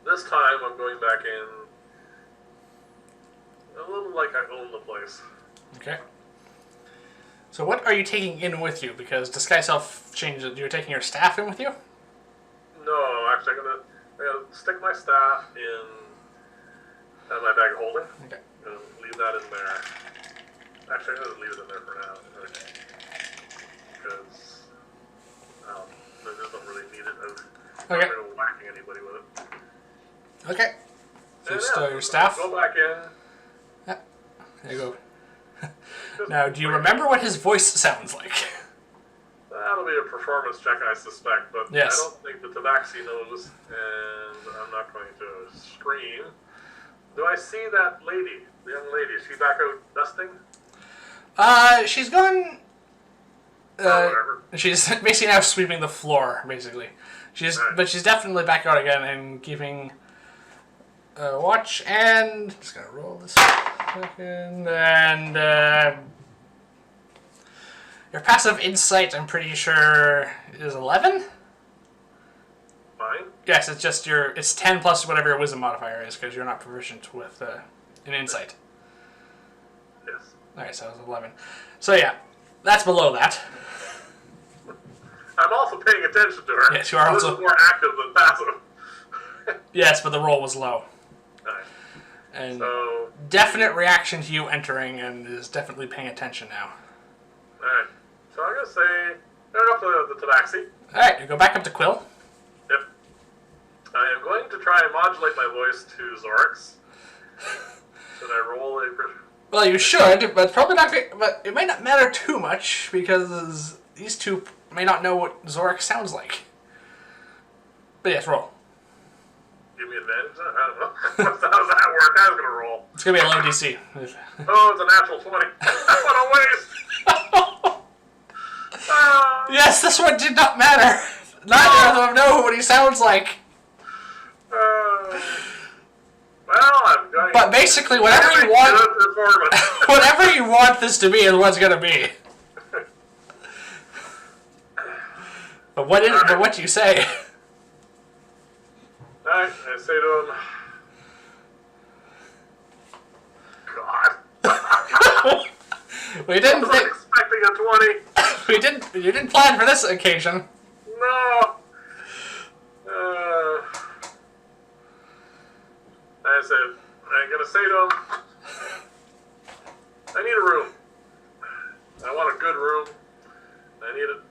This time I'm going back in a little like I own the place. Okay. So what are you taking in with you? Because Disguise Self changes. You're taking your staff in with you? No, actually I'm gonna stick my staff in my bag of holding. Okay. I'm gonna leave that in there. Actually, I'm gonna leave it in there for now. Because I just don't really need it. I'm not really whacking anybody with it. Okay. So you stow your staff? Go back in. Yeah. There you go. Now, do you remember what his voice sounds like? That'll be a performance check, I suspect, but Yes. I don't think the tabaxi knows, and I'm not going to scream. Do I see that lady, the young lady? Is she back out dusting? She's gone. Whatever. She's basically now sweeping the floor, basically. But she's definitely back out again and keeping watch. And just gonna roll this second. And your passive insight, I'm pretty sure, is 11. Fine. Yes, it's just it's 10 plus whatever your wisdom modifier is because you're not proficient with an insight. Yes. All right, so it was 11. So yeah, that's below that. I'm also paying attention to her. Yes, you are This also is more active than passive. Yes, but the roll was low. Nice. And So, definite reaction to you entering and is definitely paying attention now. alright. So I'm going to say, turn up the tabaxi. Alright, you go back up to Quill. Yep. I am going to try and modulate my voice to Xorek's. Should I roll a... Well, you should, but probably not. But it might not matter too much because these two may not know what Xorek sounds like. But yes, roll. Give me advantage? I don't know. How does that work? I was going to roll. It's gonna be a low DC. Oh, it's a natural 20. What a waste! Yes, this one did not matter. Neither of them know what he sounds like. Well, I'm going. But basically, whatever you want, Good performance. whatever you want this to be is what's gonna be. But what do you say? Alright, I say to him, God. We didn't I was expecting a 20. you didn't plan for this occasion. No. I said, I'm going to say to him, I need a room. I want a good room. I need it,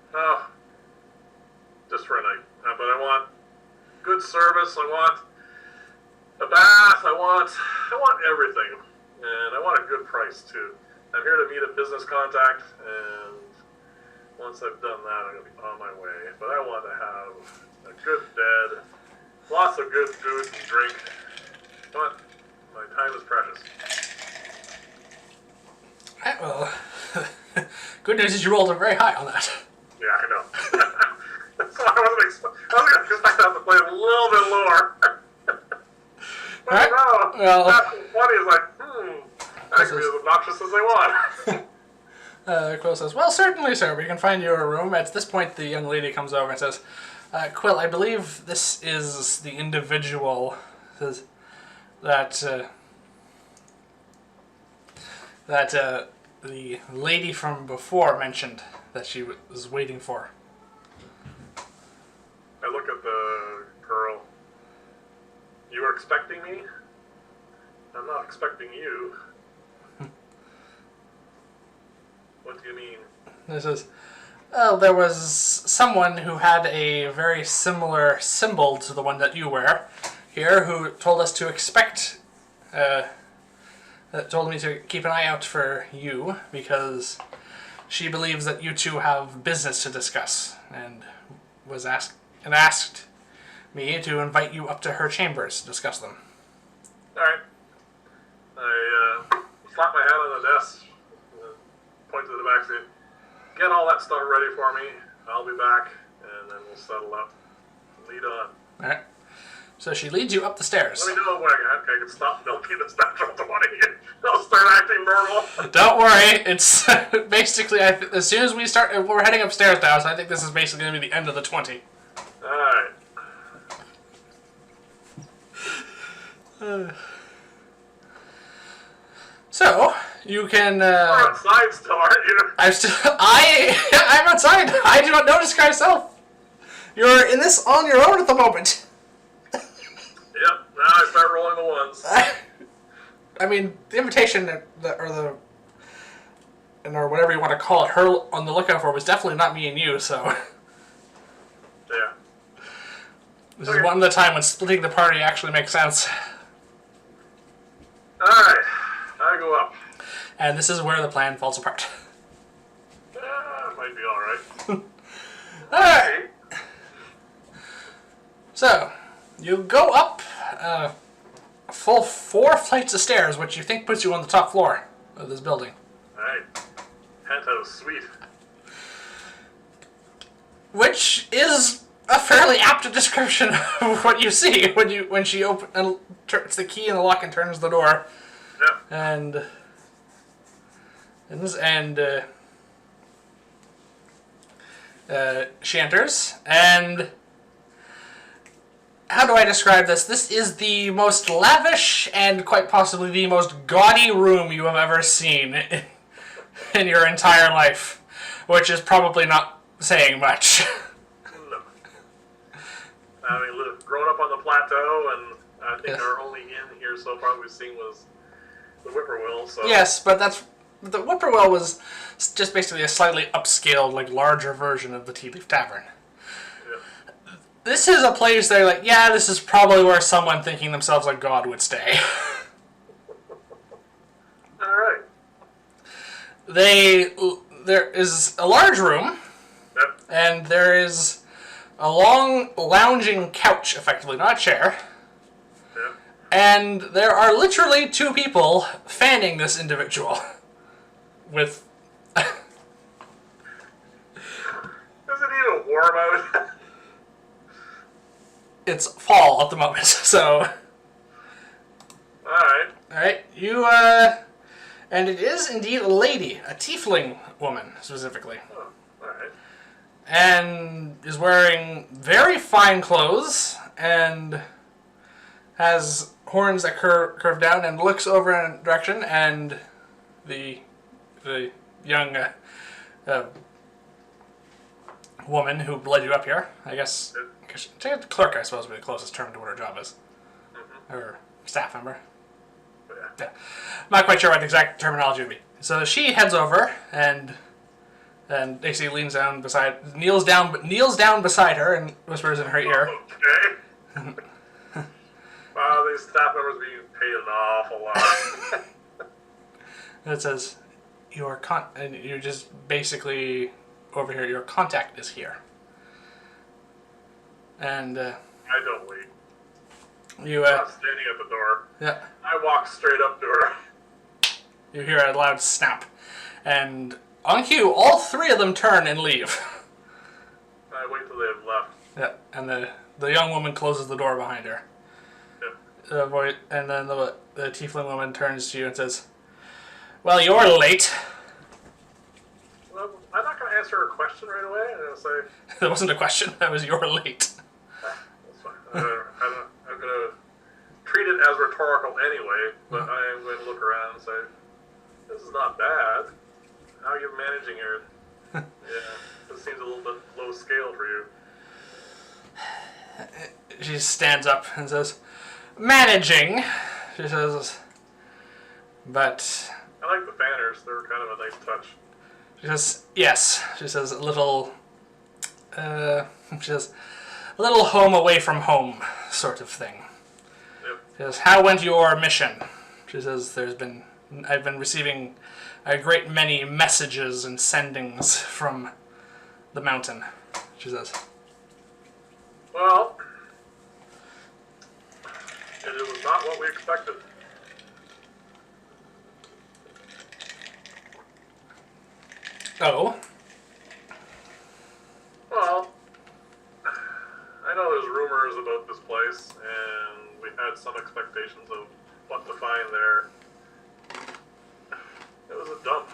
just for a night. But I want good service. I want a bath. I want everything. And I want a good price, too. I'm here to meet a business contact, and once I've done that, I'm going to be on my way. But I want to have a good bed, lots of good food and drink. But my time is precious. Right, well, good news is you rolled very high on that. Yeah, I know. So I was going to expect that to play a little bit lower. But Alright, no, well, that 20 is like, that can be as obnoxious as they want. Quill says, well, certainly, sir, we can find you a room. At this point, the young lady comes over and says, Quill, I believe this is the individual that the lady from before mentioned that she was waiting for. I look at the girl. You were expecting me? I'm not expecting you. What do you mean? This is, well, there was someone who had a very similar symbol to the one that you wear here who told us to expect, told me to keep an eye out for you because she believes that you two have business to discuss and asked me to invite you up to her chambers to discuss them. Alright. I slap my hand on the desk, point to the back, say, get all that stuff ready for me, I'll be back, and then we'll settle up. Lead on. Alright. So she leads you up the stairs. Let me know when I can stop milking this natural 20 and I'll start acting normal. Don't worry, it's basically, as soon as we're heading upstairs now, so I think this is basically going to be the end of the 20. Alright. So, you can, You're outside still, aren't you? I'm outside. I do not notice myself. You're in this on your own at the moment. Yep, now I start rolling the ones. I mean, the invitation, or whatever you want to call it, her on the lookout for was definitely not me and you, so. Yeah. This is one of the time when splitting the party actually makes sense. Alright, I go up. And this is where the plan falls apart. Might be alright. Alright. So, you go up a full 4 flights of stairs, which you think puts you on the top floor of this building. Alright. Penthouse suite. Which is a fairly apt description of what you see when she turns the key in the lock and turns the door. Yep. She enters, and how do I describe this? This is the most lavish and quite possibly the most gaudy room you have ever seen in your entire life, which is probably not saying much. No. I mean, growing up on the plateau, and I think our only inn here so far we've seen was the Whippoorwill. So. Yes, but the Whippoorwill was just basically a slightly upscaled, like larger version of the Tealeaf Tavern. Yeah. This is a place they're like, yeah, this is probably where someone thinking themselves like God would stay. All right. There is a large room, Yep. and there is a long lounging couch, effectively, not a chair. Yep. And there are literally 2 people fanning this individual with. Is it even warm out? It's fall at the moment, so. Alright. You, and it is indeed a lady, a tiefling woman, specifically. Oh, alright. And is wearing very fine clothes, and has horns that curve down, and looks over in a direction, and the young woman who led you up here, I guess, clerk, I suppose, would be the closest term to what her job is. Mm-hmm. Or staff member. Yeah. I'm not quite sure what the exact terminology would be. So she heads over and basically kneels down beside her and whispers in her ear. Okay. Wow, these staff members being paid an awful lot. And it says, and you're just basically over here. Your contact is here. And I don't wait. You I'm standing at the door. Yeah. I walk straight up to her. You hear a loud snap, and on cue, all 3 of them turn and leave. I wait till they have left. Yeah, and the young woman closes the door behind her. Yeah. And then the tiefling woman turns to you and says, "Well, you're late." Well, I'm not going to answer her question right away. I'm going to say... That wasn't a question. That was "you're late." That's fine. I'm going to treat it as rhetorical anyway, but I am going to look around and say, this is not bad. How are you managing here? Yeah, this seems a little bit low scale for you. She stands up and says, "Managing," she says, "but..." I like the banners. They're kind of a nice touch. She says, "Yes." She says, "A little... she says, a little home away from home sort of thing." Yep. She says, "How went your mission?" She says, "I've been receiving a great many messages and sendings from the mountain," she says. Well, it was not what we expected. Oh? Well, I know there's rumors about this place, and we had some expectations of what to find there. It was a dump.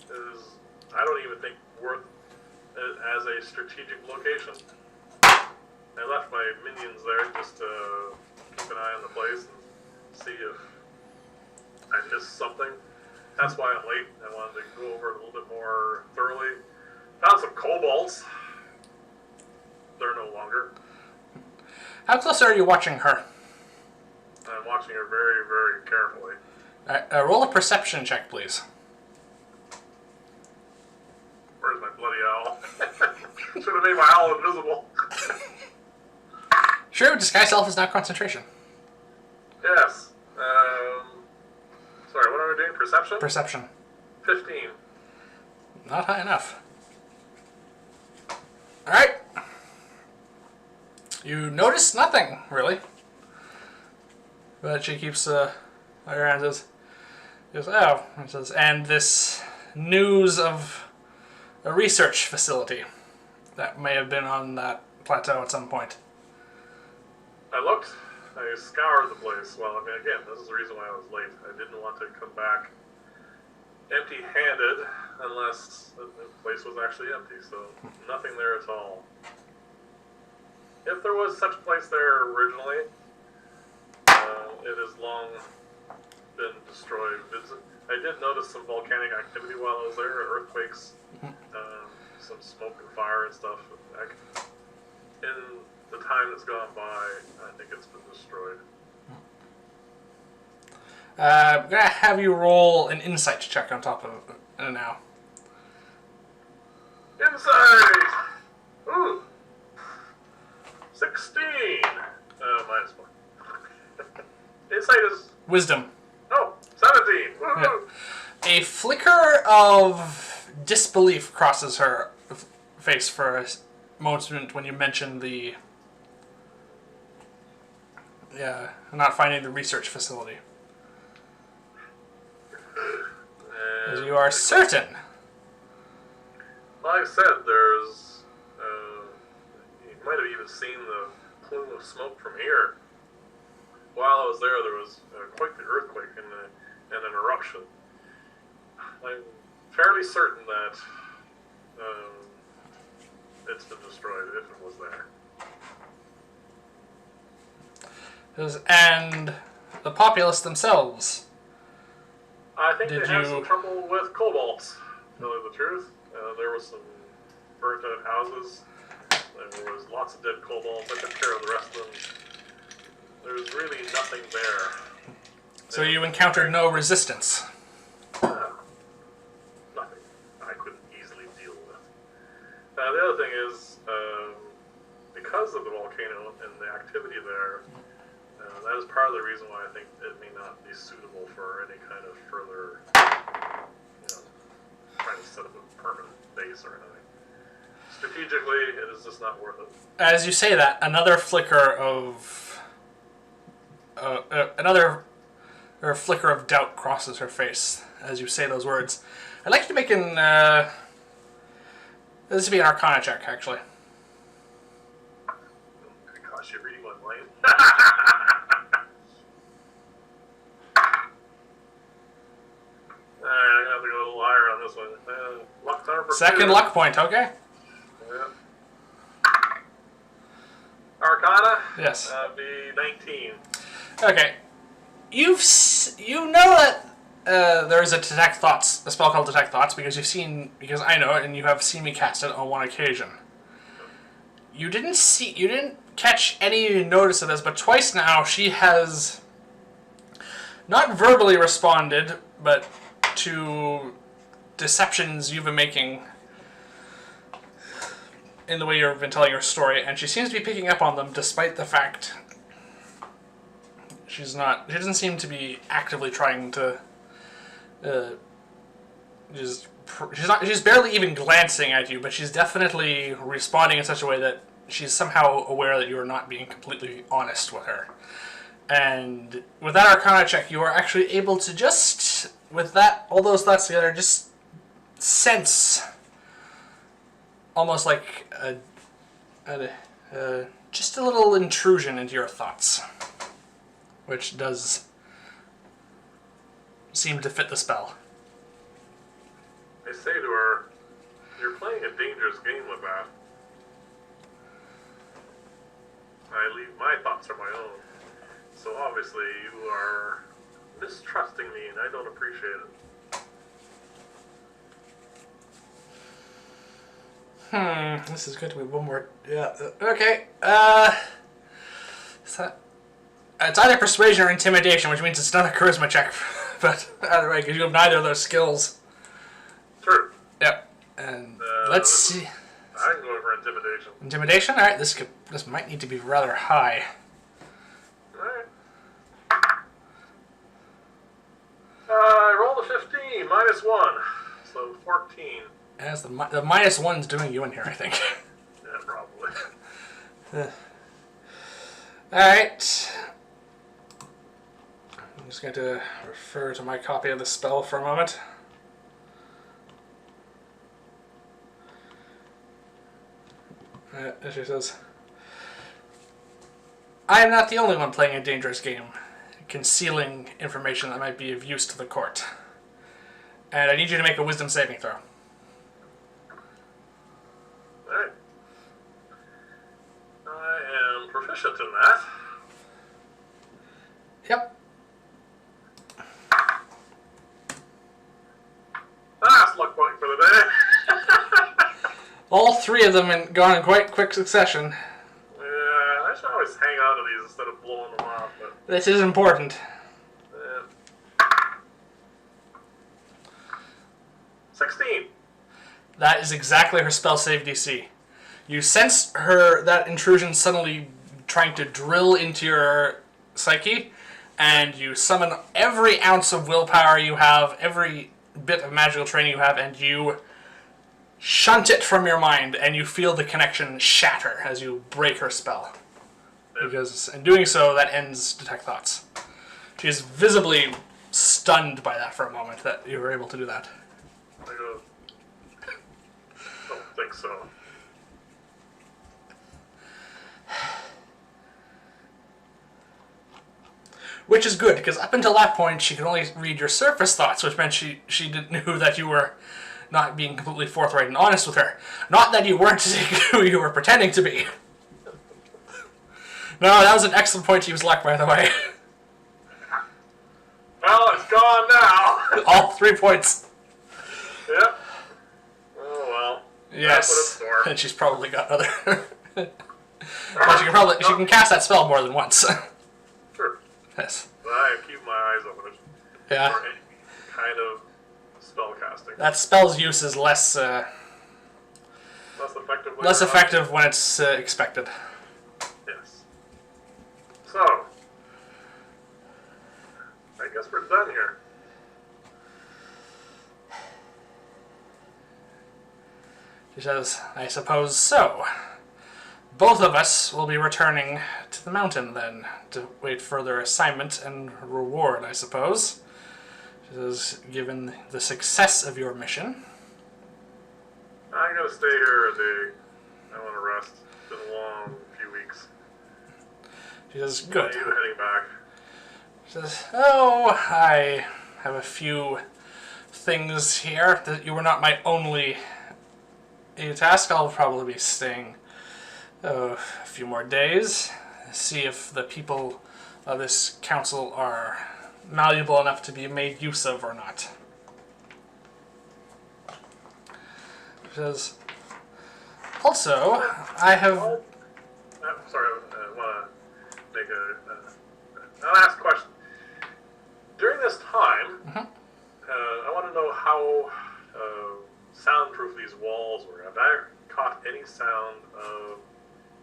It was, I don't even think, worth it as a strategic location. I left my minions there just to keep an eye on the place and see if I missed something. That's why I'm late. I wanted to go over it a little bit more thoroughly. Found some kobolds. They're no longer. How close are you watching her? I'm watching her very, very carefully. Roll a perception check, please. Where's my bloody owl? Should have made my owl invisible. Sure, disguise self is not concentration. Yes. Sorry, what are we doing? Perception? Perception. 15. Not high enough. Alright. You notice nothing, really. But she keeps her hand says, oh, it says, and this news of a research facility that may have been on that plateau at some point. I scoured the place. Well, I mean, again, this is the reason why I was late. I didn't want to come back empty-handed unless the place was actually empty, so nothing there at all. If there was such a place there originally, it has long been destroyed. I did notice some volcanic activity while I was there, earthquakes, some smoke and fire and stuff. In the time that's gone by, I think it's been destroyed. I'm going to have you roll an insight check on top of it now. Insight! Ooh! 16! Minus 1. Insight is... Wisdom. Oh, 17! Woohoo! Yeah. A flicker of disbelief crosses her face for a moment when you mention the... not finding the research facility. As you are certain. Like I said, there's... you might have even seen the plume of smoke from here. While I was there was quite the earthquake and an eruption. I'm fairly certain that it's been destroyed, if it was there. And the populace themselves. I think they had some trouble with kobolds, to tell you the truth. There was some burnt out houses. There was lots of dead kobolds. I took care of the rest of them. There's really nothing there. So you encountered no resistance? Nothing I couldn't easily deal with. The other thing is, because of the volcano and the activity there, that is part of the reason why I think it may not be suitable for any kind of further, trying to set up a permanent base or anything. Strategically, it is just not worth it. As you say that, another flicker of flicker of doubt crosses her face as you say those words. I'd like you to make an this would be an Arcana check, actually. Gosh, you're reading one line. I'm gonna have to go a little higher on this one. Luck time for Second two. luck point, okay? Yeah. Arcana? Yes. Be 19. Okay. You know that there is a spell called Detect Thoughts, because I know it, and you have seen me cast it on one occasion. You didn't catch any notice of this, but twice now she has not verbally responded, but to deceptions you've been making in the way you've been telling your story, and she seems to be picking up on them despite the fact she doesn't seem to be actively trying to she's barely even glancing at you, but she's definitely responding in such a way that she's somehow aware that you are not being completely honest with her. And with that Arcana check, you are actually able to just, with that, all those thoughts together, just sense almost like just a little intrusion into your thoughts, which does seem to fit the spell. I say to her, you're playing a dangerous game with that. I leave my thoughts are my own. So obviously you are mistrusting me and I don't appreciate it. This is going to be one more. Yeah. Okay. So it's either persuasion or intimidation, which means it's not a charisma check. But either way, because you have neither of those skills. True. Yep. And let's see. I'm going for intimidation. Intimidation. All right. This might need to be rather high. All right. I rolled a 15 minus 1, so 14. As the minus one's doing you in here, I think. Yeah. Alright. I'm just going to refer to my copy of the spell for a moment. As she says, I am not the only one playing a dangerous game, concealing information that might be of use to the court. And I need you to make a wisdom saving throw. Alright. I am proficient in that. Yep. Last luck point for the day. All three of them gone in quite quick succession. Yeah, I should always hang on to these instead of blowing them off. But, This is important. 16. That is exactly her spell save DC. You sense that intrusion suddenly trying to drill into your psyche, and you summon every ounce of willpower you have, every bit of magical training you have, and you shunt it from your mind, and you feel the connection shatter as you break her spell. Because in doing so, that ends Detect Thoughts. She is visibly stunned by that for a moment, that you were able to do that. I go, don't think so. Which is good, because up until that point, she could only read your surface thoughts, which meant she knew that you were not being completely forthright and honest with her. Not that you weren't who you were pretending to be. No, that was an excellent point to use luck, by the way. Well, it's gone now. All 3 points. Yep. Oh well. Yes. And she's probably got other... Well, she can cast that spell more than once. Sure. Yes. But I keep my eyes open. Yeah. For any kind of spell casting. That spell's use is less effective when it's expected. Yes. So, I guess we're done here. She says, I suppose so. Both of us will be returning to the mountain then, to wait further assignment and reward, I suppose. She says, given the success of your mission. I'm gonna stay here a day. I want to rest. It's been a long few weeks. She says, good. Are you heading back? She says, oh, I have a few things here. That you were not my only task. I'll probably be staying a few more days. See if the people of this council are malleable enough to be made use of or not. She says, also, I have... I'm sorry, I want to make an last question. During this time, I want to know how soundproof these walls were. Have I caught any sound of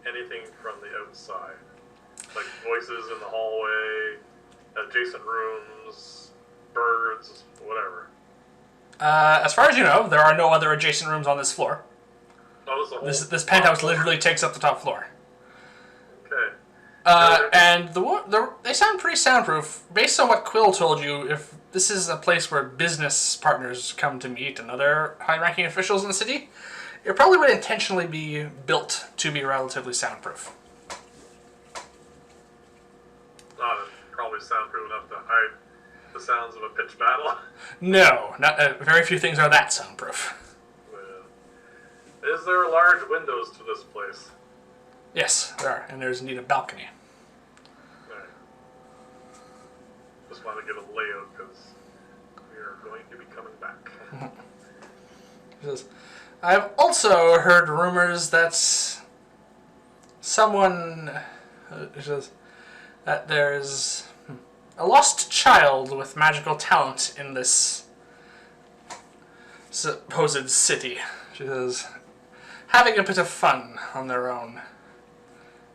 anything from the outside? Like voices in the hallway, adjacent rooms, birds, whatever. As far as you know, there are no other adjacent rooms on this floor. Oh, This penthouse literally takes up the top floor. Okay. And they sound pretty soundproof. Based on what Quill told you, if this is a place where business partners come to meet and other high-ranking officials in the city, it probably would intentionally be built to be relatively soundproof. Not probably soundproof enough to hide the sounds of a pitched battle. No, very few things are that soundproof. Is there large windows to this place? Yes, there are, and there's indeed a balcony. Right. Just want to get a layout because we are going to be coming back. He says, I've also heard rumors that someone says that there's a lost child with magical talent in this supposed city. She says, having a bit of fun on their own.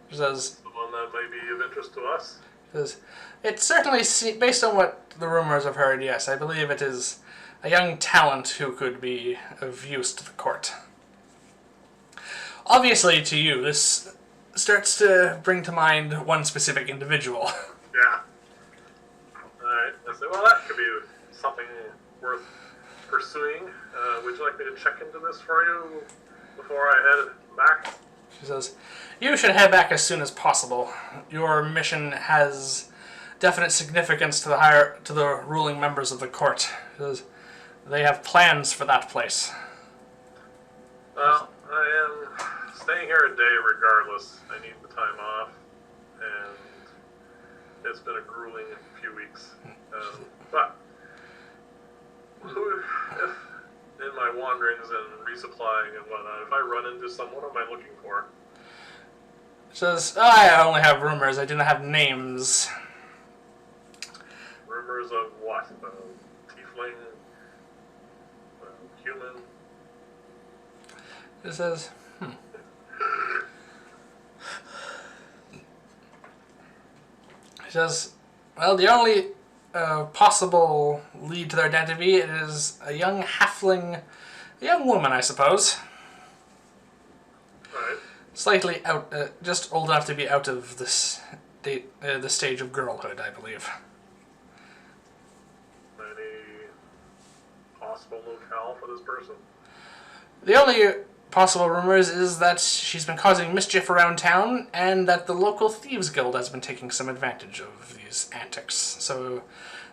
She says, The one that may be of interest to us? she says, it certainly, based on what the rumors I've heard, yes, I believe it is a young talent who could be of use to the court. Obviously, to you, this starts to bring to mind one specific individual. Yeah. Alright, I say, well, that could be something worth pursuing. Would you like me to check into this for you before I head back? She says, you should head back as soon as possible. Your mission has definite significance to the ruling members of the court. She says, they have plans for that place. Well, I am staying here a day regardless. I need the time off, and it's been a grueling few weeks. But if in my wanderings and resupplying and whatnot, if I run into someone, what am I looking for? She says, I only have rumors. I do not have names. Rumors of what? Tiefling? Human? She says, She says, well, the only possible lead to their identity is a young halfling, a young woman, I suppose. Right. Slightly out, just old enough to be out of this the stage of girlhood, I believe. Any possible locale for this person? The only possible rumors is that she's been causing mischief around town and that the local thieves guild has been taking some advantage of these antics. So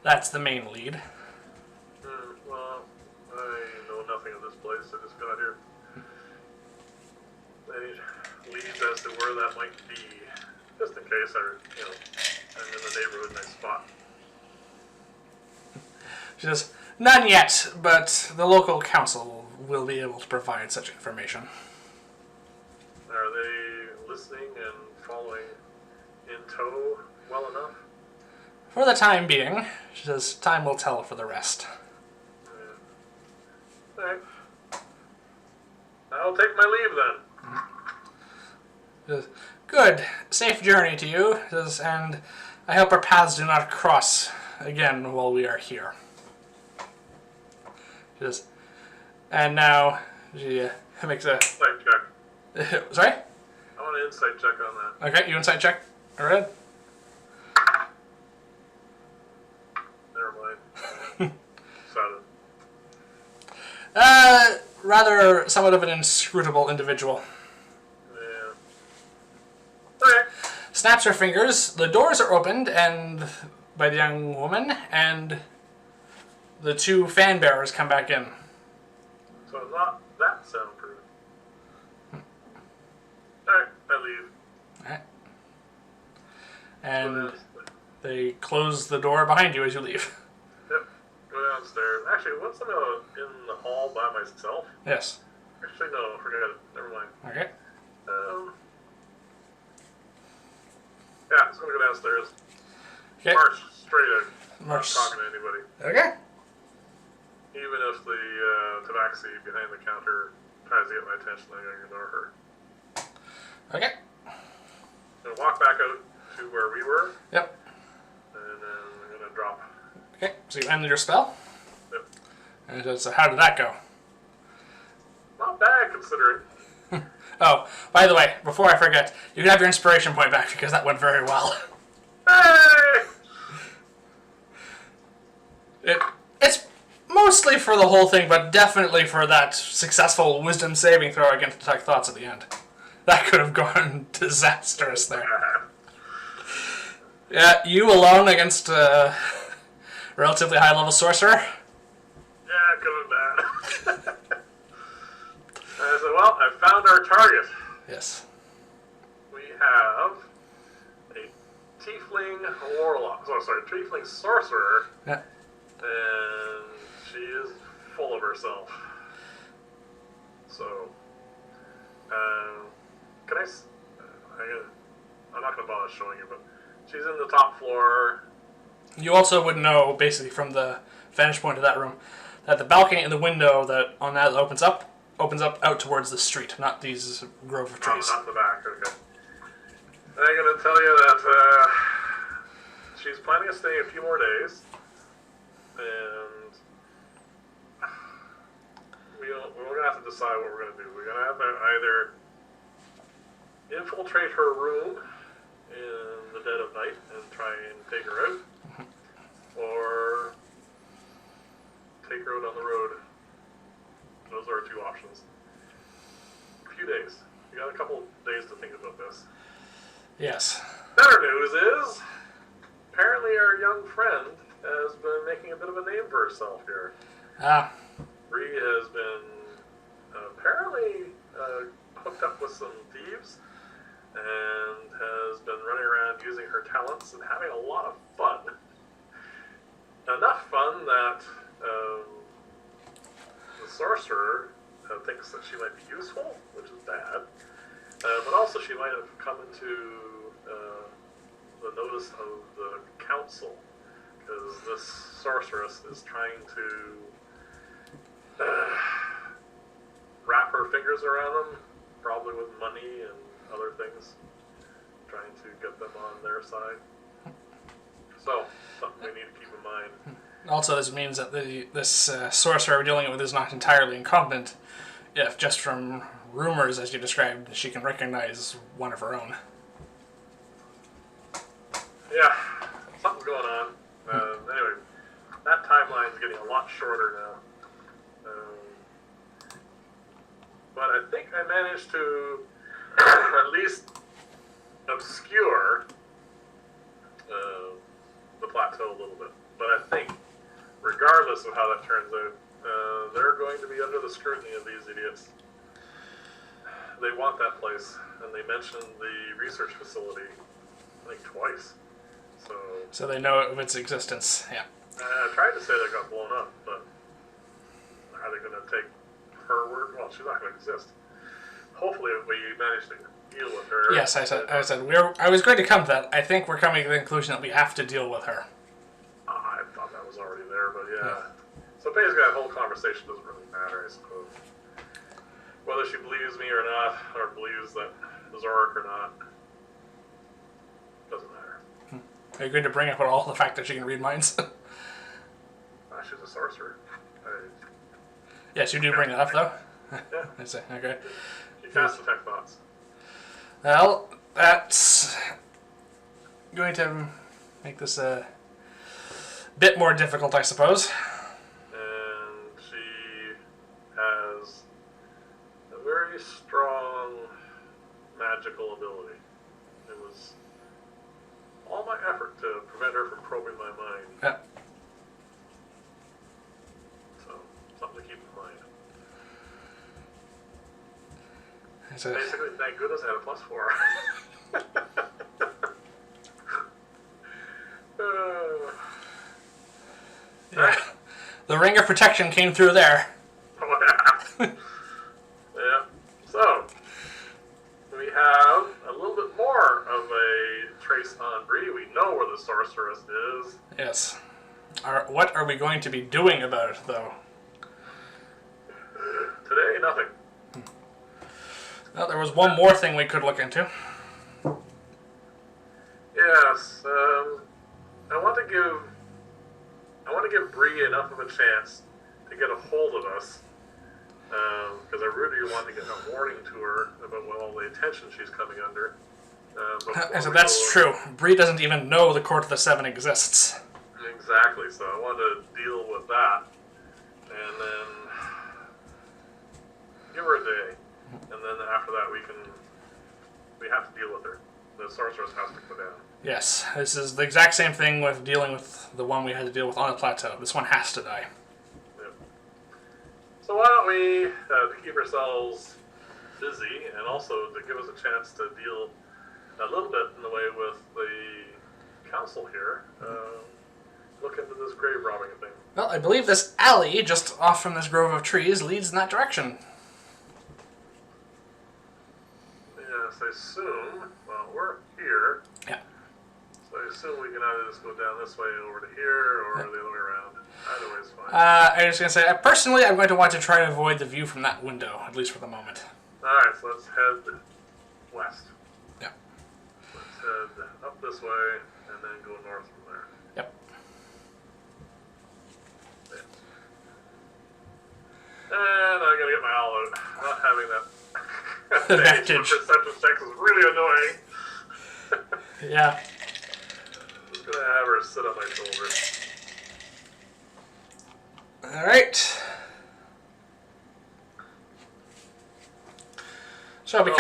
that's the main lead. Well, I know nothing of this place. I just got here. Any leads as to where that might be, just in case I'm in the neighborhood nice spot. She says, none yet, but the local council will be able to provide such information. Are they listening and following in tow well enough? For the time being, she says, time will tell for the rest. Yeah. Alright. I'll take my leave then. She says, good, safe journey to you, she says, and I hope our paths do not cross again while we are here. She says, and now she makes a... Insight check. Sorry? I want an insight check on that. Okay, you insight check. Alright. Never mind. Rather somewhat of an inscrutable individual. Yeah. Okay. Snaps her fingers, the doors are opened and by the young woman, and the two fan bearers come back in. So not that soundproof. Alright, I leave. Alright. And they close the door behind you as you leave. Yep. Go downstairs. Actually, once I'm in the hall by myself. Yes. Actually, no, forget it. Never mind. Okay. Yeah, just gonna go downstairs. Okay. March straight in. March. Not talking to anybody. Okay. Even if the tabaxi behind the counter tries to get my attention, I'm gonna ignore her. Okay. I'm gonna walk back out to where we were. Yep. And then I'm gonna drop. Okay, so you ended your spell? Yep. And so how did that go? Not bad considering. Oh, by the way, before I forget, you can have your inspiration point back because that went very well. Hey! It's mostly for the whole thing, but definitely for that successful wisdom saving throw against detect thoughts at the end. That could have gone disastrous there. Yeah, you alone against a relatively high level sorcerer? Yeah, it could have been bad. I said, well, I found our target. Yes. We have a tiefling warlock. Oh, sorry, tiefling sorcerer. Yeah. And she is full of herself. So, can I'm not going to bother showing you, but she's in the top floor. You also would know, basically, from the vantage point of that room, that the balcony and the window that on that opens up out towards the street, not these grove of trees. Oh, not the back, okay. I'm going to tell you that she's planning on staying a few more days, and we're going to have to decide what we're going to do. We're going to have to either infiltrate her room in the dead of night and try and take her out, or take her out on the road. Those are our two options. A few days. We got a couple days to think about this. Yes. Better news is, apparently our young friend has been making a bit of a name for herself here. Ah. Bree has been apparently hooked up with some thieves and has been running around using her talents and having a lot of fun. Enough fun that the sorcerer thinks that she might be useful, which is bad. But also she might have come into the notice of the council, because this sorceress is trying to wrap her fingers around them, probably with money and other things, trying to get them on their side. So, something we need to keep in mind. Also, this means that this sorcerer we're dealing with is not entirely incompetent, if just from rumors, as you described, she can recognize one of her own. Yeah, something's going on. Anyway, that timeline's getting a lot shorter now. But I think I managed to at least obscure the plateau a little bit. But I think, regardless of how that turns out, they're going to be under the scrutiny of these idiots. They want that place, and they mentioned the research facility, I think, twice. So they know of its existence, yeah. I tried to say that got blown up, but are they going to take her word? Well, she's not going to exist. Hopefully, if we manage to deal with her. Yes, I said I was going to come to that. I think we're coming to the conclusion that we have to deal with her. I thought that was already there, but yeah. So basically, that whole conversation doesn't really matter, I suppose. Whether she believes me or not, or believes that Xorek or not, doesn't matter. Are you going to bring up at all the fact that she can read minds? She's a sorcerer. Yes, you do bring that up, though. Yeah. I see. Okay. She casts detect thoughts. Well, that's going to make this a bit more difficult, I suppose. And she has a very strong magical ability. It was all my effort to prevent her from probing my mind. Yeah. So, something to keep in mind. So, basically, thank goodness I had a +4. yeah. The ring of protection came through there. Oh, yeah. Yeah. So, we have a little bit more of a trace on Bree. We know where the sorceress is. Yes. What are we going to be doing about it, though? Today, nothing. Well, there was one more thing we could look into. Yes, I want to give Bree enough of a chance to get a hold of us, because I really want to get a warning to her about all the attention she's coming under. So that's true. Bree doesn't even know the Court of the Seven exists. Exactly, so I want to deal with that, and then give her a day, and then after that we have to deal with her. The sorceress has to go down. Yes, this is the exact same thing with dealing with the one we had to deal with on the plateau. This one has to die. Yep. So why don't we, to keep ourselves busy, and also to give us a chance to deal a little bit in the way with the council here, look into this grave robbing thing. Well, I believe this alley, just off from this grove of trees, leads in that direction. Yes, I assume, well, we're here. Yeah. So I assume we can either just go down this way over to here, or the other way around. Either way is fine. I was going to say, personally, I'm going to want to try to avoid the view from that window, at least for the moment. Alright, so let's head west. Yeah. Let's head up this way, and then go north from there. Yep. Yeah. And I gotta get my owl out. Not having that advantage. Perception checks is really annoying. Yeah. I'm just gonna have her sit on my shoulder. Alright. So we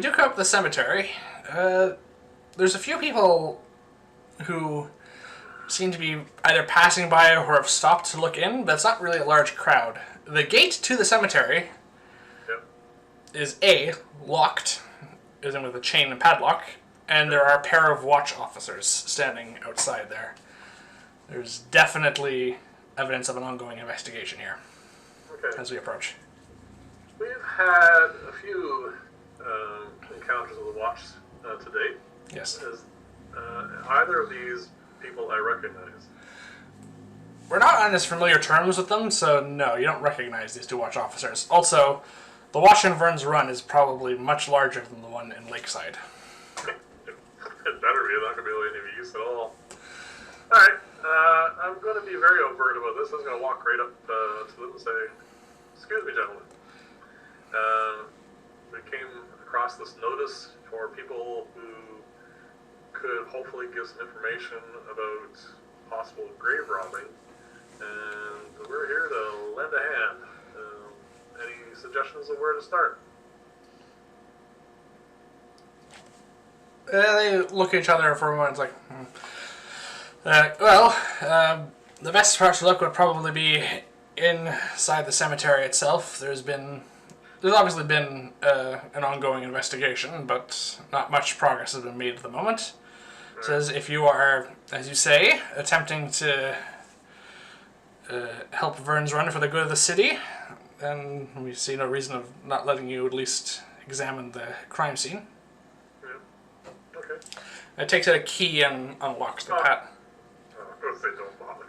do come up to the cemetery. There's a few people who seem to be either passing by or have stopped to look in, but it's not really a large crowd. The gate to the cemetery is locked, is in with a chain and padlock, and there are a pair of watch officers standing outside there. There's definitely evidence of an ongoing investigation here as we approach. We've had a few encounters with the watch to date. Yes. Either of these people I recognize. We're not on as familiar terms with them, so no, you don't recognize these two watch officers. Also, the watch in Vyrn's Run is probably much larger than the one in Lakeside. It better be. Not going to be any use at all. Alright, I'm going to be very overt about this. I'm going to walk right up to them and say, "Excuse me, gentlemen. We came across this notice for people who could hopefully give some information about possible grave robbing, and we're here to lend a hand. Any suggestions of where to start?" They look at each other for a moment, like, the best part to look would probably be inside the cemetery itself. There's obviously been an ongoing investigation, but not much progress has been made at the moment. It says if you are, as you say, attempting to help Vyrn's Run for the good of the city, then we see no reason of not letting you at least examine the crime scene. Yeah. Okay. It takes out a key and unlocks the pad. Of course they don't bother.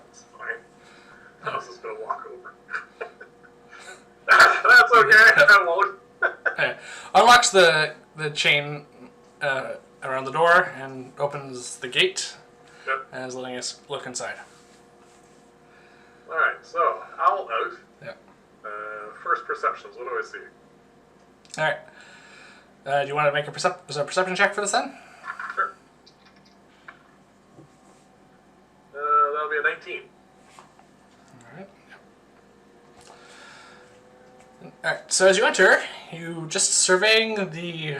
It's fine. I was just going to walk over. That's okay, I won't. Okay. Unlocks the chain around the door and opens the gate and is letting us look inside. Alright, so owl out. Yeah. First perceptions, what do I see? Alright. Do you want to make a perception check for this then? Sure. That'll be a 19. Alright, so as you enter, you just surveying the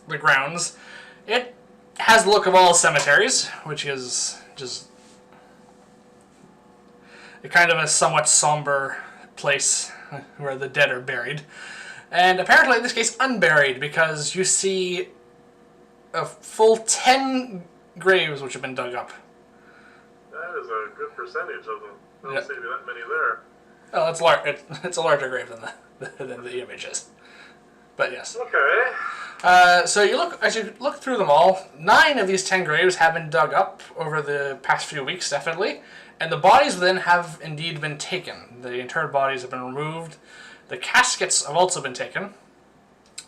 grounds. It has the look of all cemeteries, which is just a kind of a somewhat somber place where the dead are buried. And apparently in this case unburied, because you see a full 10 graves which have been dug up. That is a good percentage of them. I don't see that many there. Well, it's a larger grave than the image is. But yes. Okay. So as you look through them all, 9 of these 10 graves have been dug up over the past few weeks, definitely. And the bodies within have indeed been taken. The interred bodies have been removed. The caskets have also been taken.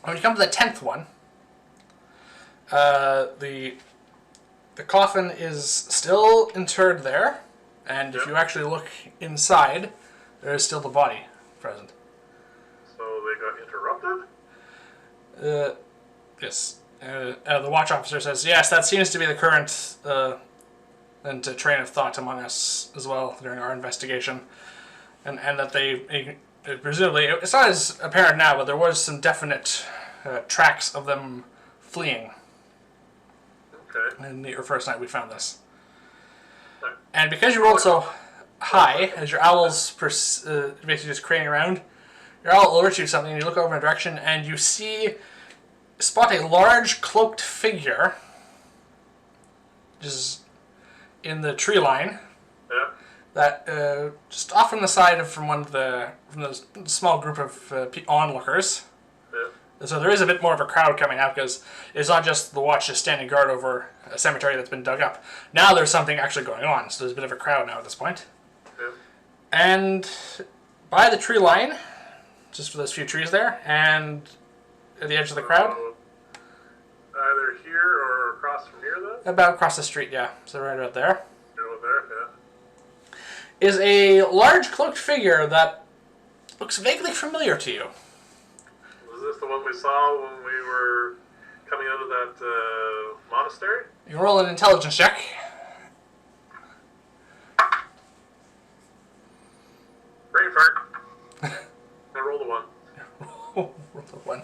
When you come to the 10th one, the coffin is still interred there. And if you actually look inside, there is still the body present. So they got interrupted? Yes. The watch officer says, yes, that seems to be the current train of thought among us as well during our investigation. And that they presumably, it's not as apparent now, but there was some definite tracks of them fleeing. Okay. In the first night we found this. And because you rolled so high, as your owl's basically just craning around, your owl alerts you to something, and you look over in a direction, and you spot a large cloaked figure just in the tree line. Yeah. That just off from the side from the small group of onlookers. Yeah. So there is a bit more of a crowd coming out, because it's not just the watch just standing guard over a cemetery that's been dug up. Now there's something actually going on, so there's a bit of a crowd now at this point. Yeah. And by the tree line, just for those few trees there, and at the edge of the crowd. Either here or across from here then? About across the street, yeah. So right about there. Over there, yeah. Is a large cloaked figure that looks vaguely familiar to you. this the one we saw when we were coming out of that monastery? You roll an intelligence check. Brain fart. I rolled a 1. Roll a 1.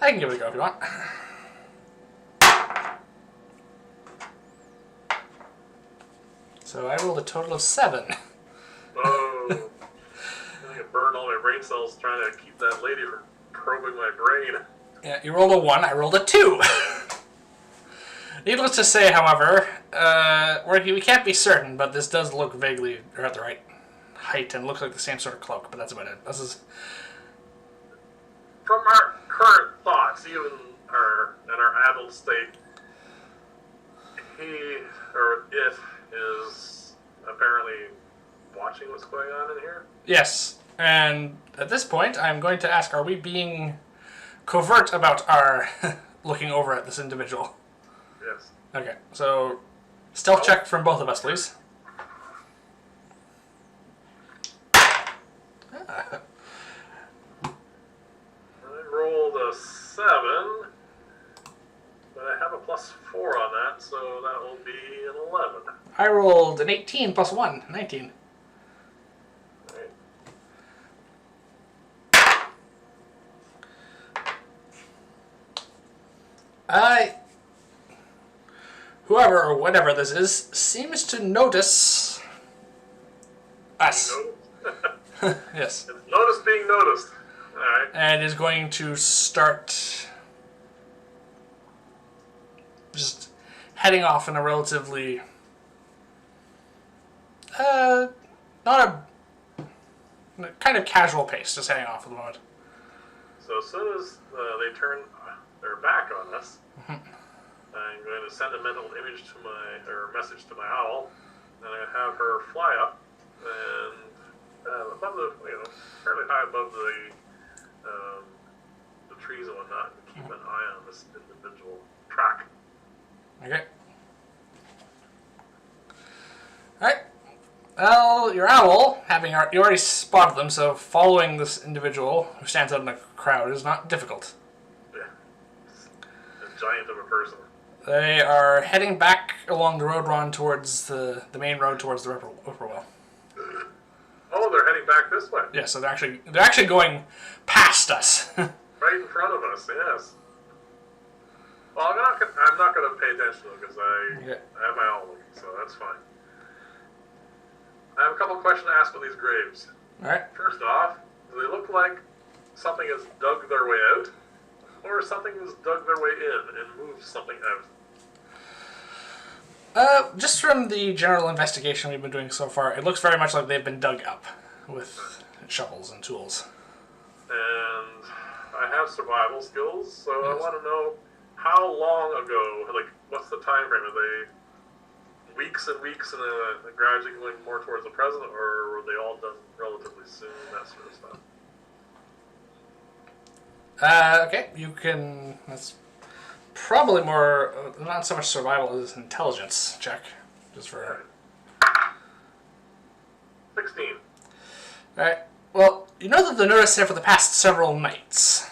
I can give it a go if you want. So I rolled a total of 7. Oh. I think I burned all my brain cells trying to keep that lady from probing my brain. Yeah, you rolled a 1, I rolled a 2. Needless to say, however, we can't be certain, but this does look vaguely at the right height and looks like the same sort of cloak, but that's about it. This is... From our current thoughts, even in our adult state, he or it is apparently watching what's going on in here? Yes, and at this point, I'm going to ask, are we being covert about our looking over at this individual? Yes. Okay, so stealth check from both of us, please. I rolled a 7, but I have a +4 on that, so that will be an 11. I rolled an 18 plus 1, 19. Whoever or whatever this is seems to notice us. Yes. It's noticed being noticed. Alright. And is going to start just heading off in a relatively not a kind of casual pace, just heading off at the moment. So as soon as they turn their back on us, I'm going to send a mental image to message to my owl, and I have her fly up and above the, fairly high above the trees and whatnot, and keep an eye on this individual track. Okay. Alright. Well, your owl, you already spotted them, so following this individual who stands out in the crowd is not difficult. Yeah. It's a giant of a person. They are heading back along the road run towards the main road towards the whippoorwill. Oh, they're heading back this way. Yeah, so they're actually going past us. Right in front of us, yes. Well, I'm not going to pay attention to them because I have my own looking, so that's fine. I have a couple of questions to ask about these graves. All right. First off, do they look like something has dug their way out, or something has dug their way in and moved something out? Just from the general investigation we've been doing so far, it looks very much like they've been dug up with shovels and tools. And I have survival skills, so I want to know how long ago, like, what's the time frame? Are they weeks and weeks and gradually going more towards the present, or were they all done relatively soon, that sort of stuff? Okay, you can... That's probably more... not so much survival as intelligence check. Just for... 16. Alright, well, you know that the notice said for the past several nights.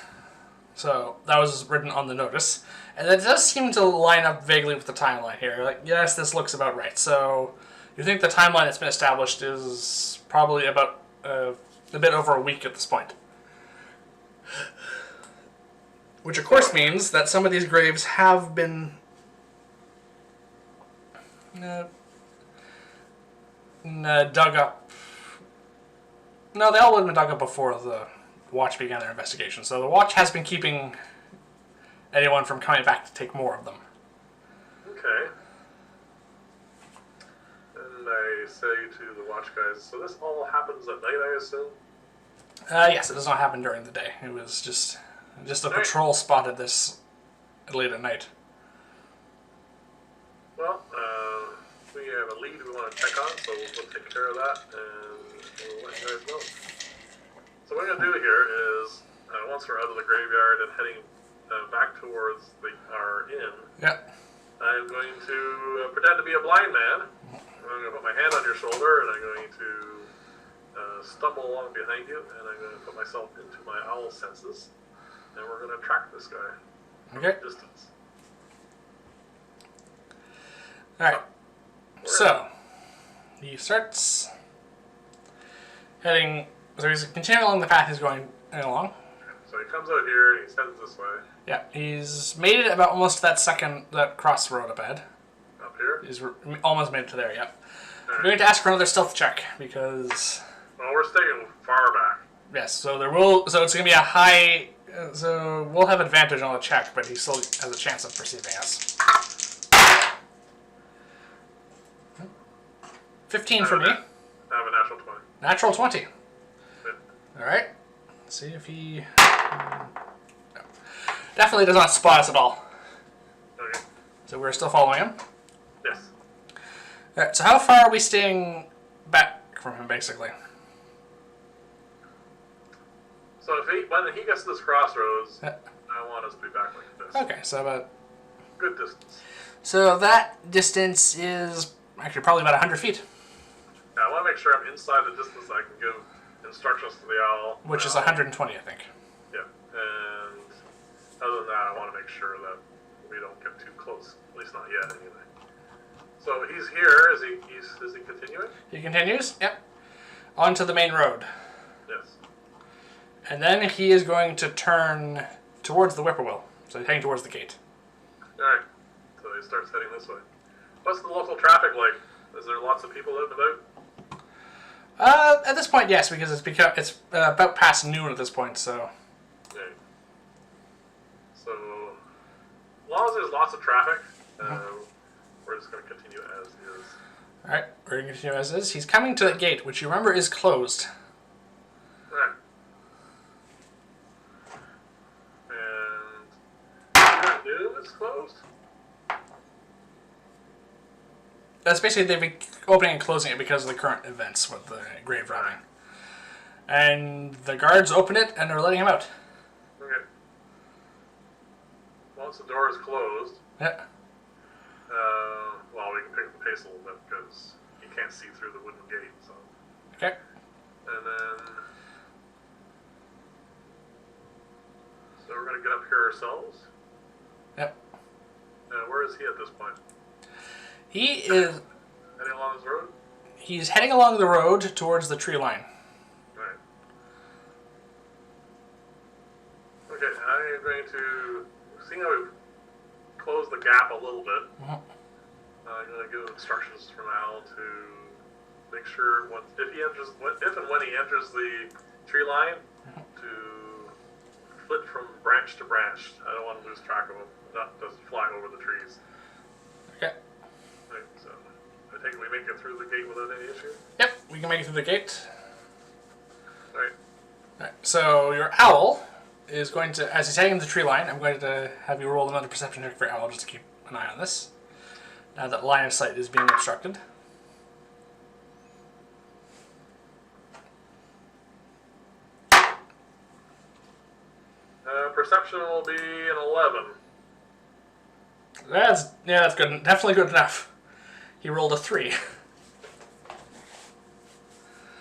So, that was written on the notice. And it does seem to line up vaguely with the timeline here. Like, yes, this looks about right. So, you think the timeline that's been established is probably about a bit over a week at this point. Which, of course, means that some of these graves have been dug up. No, they all would have been dug up before the Watch began their investigation. So the Watch has been keeping anyone from coming back to take more of them. Okay. And I say to the Watch guys, so this all happens at night, I assume? Yes, it does not happen during the day. It was just a patrol spotted this late at night. Well, we have a lead we want to check on, so we'll take care of that, and we'll let you guys know. So what I'm going to do here is, once we're out of the graveyard and heading back towards our inn, I'm going to pretend to be a blind man. I'm going to put my hand on your shoulder, and I'm going to stumble along behind you, and I'm going to put myself into my owl senses. and we're going to track this guy. Okay. Distance. Alright. So, he starts heading... So he's continuing along the path he's going along. So he comes out here and he heads this way. Yeah, he's made it about almost to that crossroad up ahead. Up here? He's almost made it to there, yep. Right. We're going to ask for another stealth check, because... Well, we're staying far back. Yes, so it's going to be a high... So we'll have advantage on the check, but he still has a chance of perceiving us. 15 for me. I have a natural 20. Natural 20. Yeah. Alright. Let's see if he... No. Definitely does not spot us at all. Okay. So we're still following him. Yes. Alright, so how far are we staying back from him, basically? So when he gets to this crossroads, Yeah. I want us to be back like this. Okay, so about... Good distance. So that distance is actually probably about 100 feet. Now, I want to make sure I'm inside the distance I can give instructions to the owl. Which is 120, I think. Yeah. And other than that, I want to make sure that we don't get too close. At least not yet, anyway. So he's here. Is he continuing? He continues, yep. Onto the main road. Yes. And then he is going to turn towards the whippoorwill. So he's heading towards the gate. Alright. So he starts heading this way. What's the local traffic like? Is there lots of people out and about? At this point, yes, because it's about past noon at this point, so... Okay. So, as long as there's lots of traffic, we're just going to continue as is. Alright, we're going to continue as is. He's coming to the gate, which you remember is closed. Alright. And noon is closed? That's basically, they've been opening and closing it because of the current events with the grave robbing. And the guards open it and are letting him out. Okay. Once the door is closed, Yeah. well, we can pick up the pace a little bit because you can't see through the wooden gate. So. Okay. And then, so we're going to get up here ourselves. Yep. Where is he at this point? He is... Heading along this road? He's heading along the road towards the tree line. Right. Okay, I am going to, seeing how we've closed the gap a little bit, I'm going to give instructions from Al to make sure if and when he enters the tree line, to flit from branch to branch. I don't want to lose track of him, not just flying over the trees. Okay. Right, so I think we make it through the gate without any issue? Yep, we can make it through the gate. Right. Alright, so your owl is going to, as he's heading to the tree line, I'm going to have you roll another perception check for owl just to keep an eye on this. Now that line of sight is being obstructed. Perception will be an 11. That's good. Definitely good enough. He rolled a 3.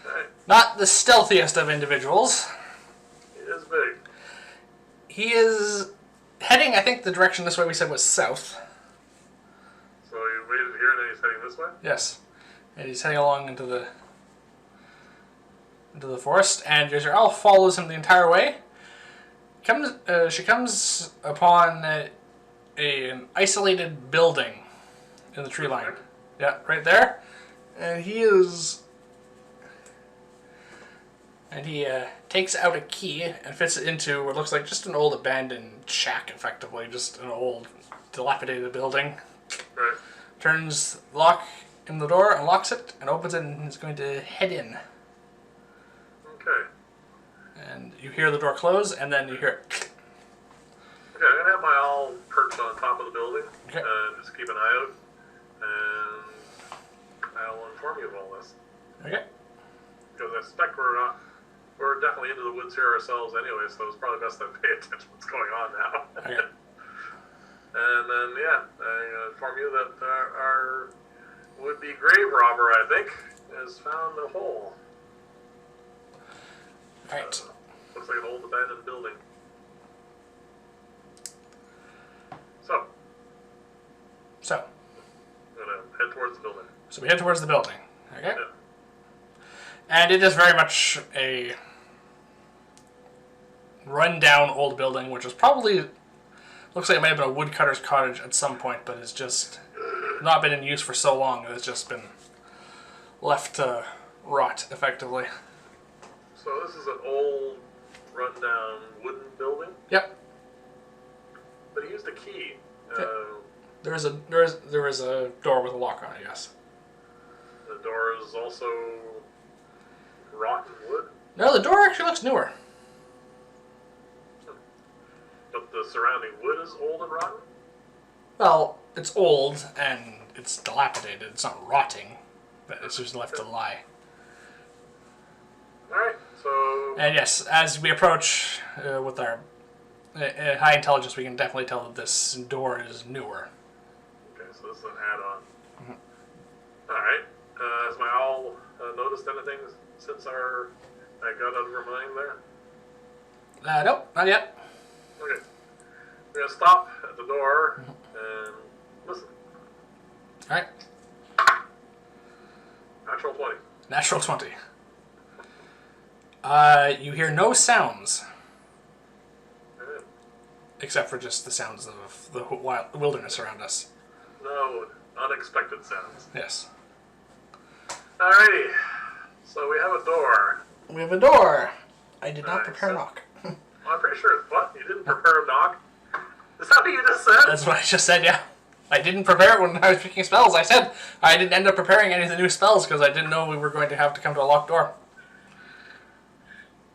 Right. Not the stealthiest of individuals. He is big. He is heading, I think the direction this way we said was south. So he waited here and then he's heading this way? Yes. And he's heading along into the forest, and your owl follows him the entire way. She comes upon an isolated building in the tree line. Yeah, right there. And he takes out a key and fits it into what looks like just an old abandoned shack, effectively. Just an old, dilapidated building. Right. Turns the lock in the door, unlocks it, and opens it, and is going to head in. Okay. And you hear the door close, and then you hear... Okay, I'm going to have my owl perched on top of the building. Okay. Just keep an eye out. And I'll inform you of all this. Okay. Because I suspect we're definitely into the woods here ourselves anyway, so it's probably best I pay attention to what's going on now. Okay. And then, yeah, I inform you that our would-be grave robber, I think, has found a hole. Alright. Looks like an old abandoned building. towards the building. So we head towards the building. Okay. Yeah. And it is very much a run-down old building, which is probably... Looks like it might have been a woodcutter's cottage at some point, but it's just not been in use for so long that it's just been left to rot, effectively. So this is an old, run-down wooden building? Yep. But he used a key. There is a door with a lock on it, yes. The door is also rotten wood? No, the door actually looks newer. But the surrounding wood is old and rotten? Well, it's old and it's dilapidated. It's not rotting, but it's just left to lie. Alright, so... And yes, as we approach with our high intelligence, we can definitely tell that this door is newer. Okay, so this is an add-on. Alright, has my owl noticed anything since I got out of her mind there? Nope, not yet. Okay. We're going to stop at the door and listen. Alright. Natural 20. Natural 20. You hear no sounds. Okay. Except for just the sounds of the wilderness around us. No unexpected sounds. Yes. Alrighty. So we have a door. We have a door. I did not Alright, prepare a so- knock. I'm pretty sure. What? You didn't prepare a knock? Is that what you just said? That's what I just said, yeah. I didn't prepare it when I was picking spells. I said I didn't end up preparing any of the new spells because I didn't know we were going to have to come to a locked door.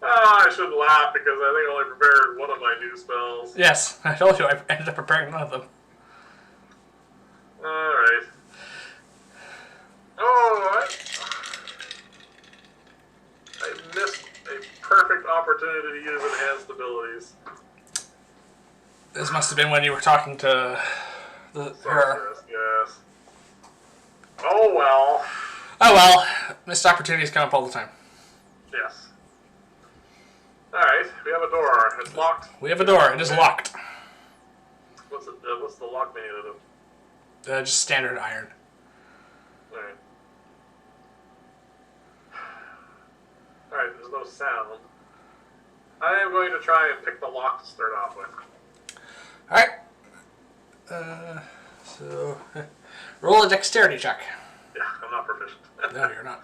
Oh, I shouldn't laugh because I think I only prepared one of my new spells. Yes, I told you I ended up preparing none of them. Alright. Oh, I missed a perfect opportunity to use enhanced abilities. This must have been when you were talking to her. Sorceress, yes. Oh well. Oh well, missed opportunities come up all the time. Yes. Alright, we have a door. It's locked. We have a door. It is locked. What's the lock made out of? Just standard iron. Alright. Alright, there's no sound. I am going to try and pick the lock to start off with. Alright. So, roll a dexterity check. Yeah, I'm not proficient. No, you're not.